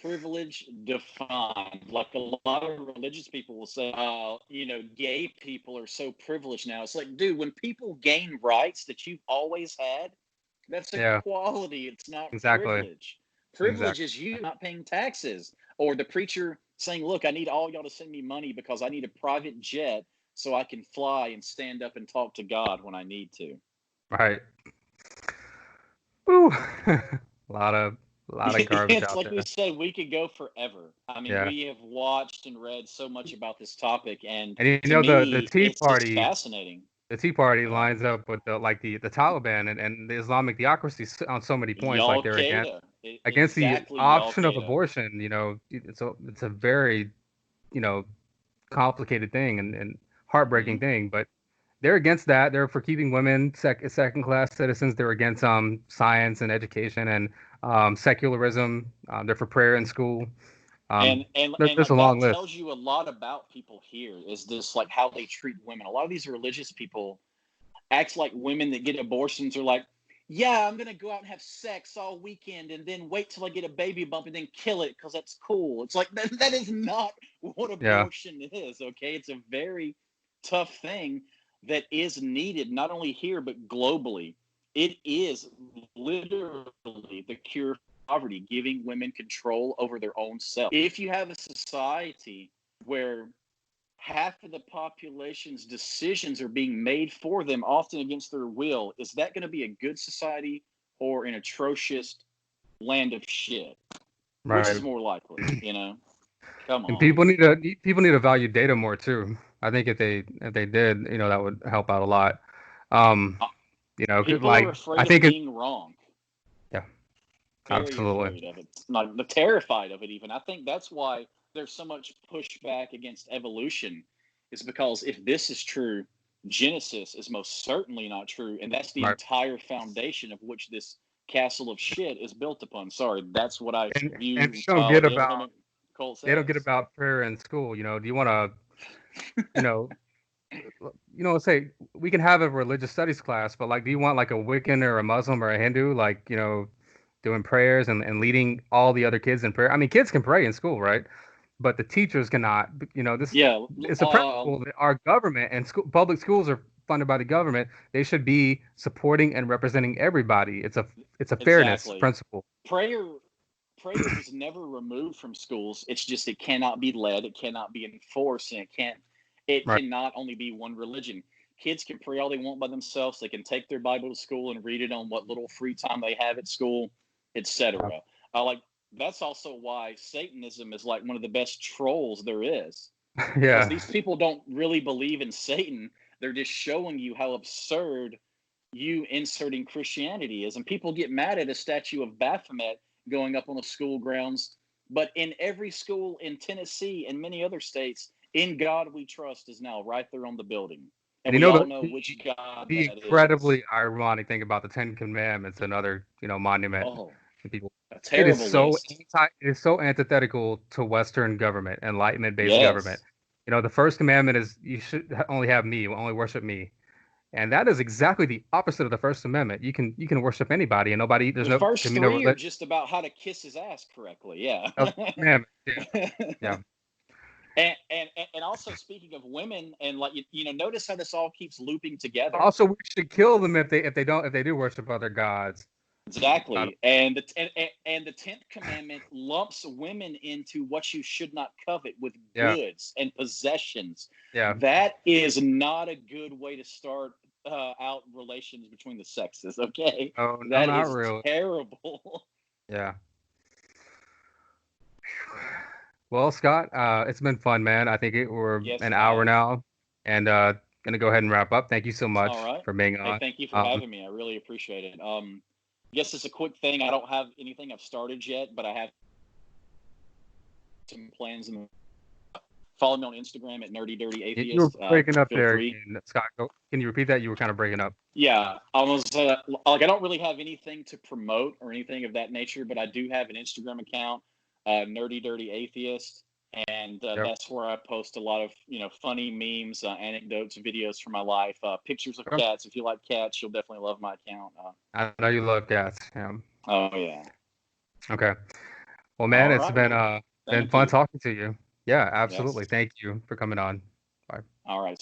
privilege defined. Like a lot of religious people will say, gay people are so privileged now. It's like, dude, when people gain rights that you've always had, that's yeah, equality. It's not exactly, privilege. Privilege exactly. is you not paying taxes, or the preacher saying, look, I need all y'all to send me money because I need a private jet so I can fly and stand up and talk to God when I need to. Right. Woo. a lot of a lot of garbage It's out like we there. said, we could go forever. I mean, Yeah. we have watched and read so much about this topic, and And to me, it's just fascinating. The Tea Party Yeah. lines up with the Taliban and the Islamic theocracy on so many points. Like Y'all they're Qaeda. against the Exactly, y'all option of Qaeda. abortion. It's a very you know complicated thing and heartbreaking Hmm. thing. But they're against that. They're for keeping women second class citizens. They're against science and education and secularism. They're for prayer in school. And There's a like long that list. tells you a lot about people here. Is this like how they treat women? A lot of these religious people act like women that get abortions are like, yeah, I'm gonna go out and have sex all weekend and then wait till I get a baby bump and then kill it because that's cool. It's like that is not what Yeah, abortion is. Okay, it's a very tough thing that is needed not only here but globally. It is literally the cure for poverty, giving women control over their own self. If you have a society where half of the population's decisions are being made for them, often against their will, is that going to be a good society or an atrocious land of shit? Which is right. more likely, Come And on. people need to value data more too. I think if they did, that would help out a lot. Um, Uh, 'Cause, People are like I afraid of think it, being wrong. yeah, Very absolutely. afraid of it. Not terrified of it even. I think that's why there's so much pushback against evolution, is because if this is true, Genesis is most certainly not true, and that's the Right. entire foundation of which this castle of shit is built upon. Sorry, that's what I And view the Abrahamic cults they don't get as. about prayer in school. Do you want to, you know, say we can have a religious studies class, but like, do you want like a Wiccan or a Muslim or a Hindu, like, doing prayers and leading all the other kids in prayer? I mean, kids can pray in school, right? But the teachers cannot. This Yeah, is a principle that our government and public schools are funded by the government. They should be supporting and representing everybody. It's a fairness exactly. principle. Prayer prayer was never removed from schools. It's just it cannot be led, it cannot be enforced, and it Right. cannot only be one religion. Kids can pray all they want by themselves. They can take their Bible to school and read it on what little free time they have at school, etc. Like that's also why Satanism is like one of the best trolls there is, because Yeah. these people don't really believe in Satan. They're just showing you how absurd you inserting Christianity is. And people get mad at a statue of Baphomet going up on the school grounds. But in every school in Tennessee and many other states, "In God We Trust" is now right there on the building. And And you we know all know which God the that is. incredibly ironic thing about the Ten Commandments, another monument Oh, to people. a It is terrible so list. it is so antithetical to Western government, Enlightenment-based government. Yes. The first commandment is you should only have me, only worship me. And that is exactly the opposite of the First Amendment. You can worship anybody, and nobody there's The no first can be no three are religion. just about how to kiss his ass correctly. Yeah. No commandment. Yeah, yeah. And also, speaking of women, and like notice how this all keeps looping together. Also, we should kill them if they do worship other gods. Uh, Exactly. And the 10th commandment lumps women into what you should not covet with yeah, goods and possessions. yeah. That is not a good way to start out relations between the sexes. Okay, Oh no, that not is really. terrible. Yeah. Well, Scott, it's been fun, man. I think we're Yes, an it hour has. now, and gonna go ahead and wrap up. Thank you so All much right. for being Hey, on. thank you for Um, having me. I really appreciate it. Guess it's a quick thing. I don't have anything I've started yet, but I have some plans. And follow me on Instagram at Nerdy Dirty you were Atheist. breaking up Feel there free. again, Scott. Can you repeat that? You were kind of breaking up. Yeah, I was like, I don't really have anything to promote or anything of that nature, but I do have an Instagram account, Nerdy Dirty Atheist, and Yep. that's where I post a lot of funny memes, anecdotes, videos from my life, pictures of Okay. cats. If you like cats, you'll definitely love my account. I know you love cats. Yeah. Oh yeah. Okay. Well, man, All it's right. Well, been thank fun you. talking to you. Yeah, Yes. absolutely. Thank you for coming on. Bye. All right.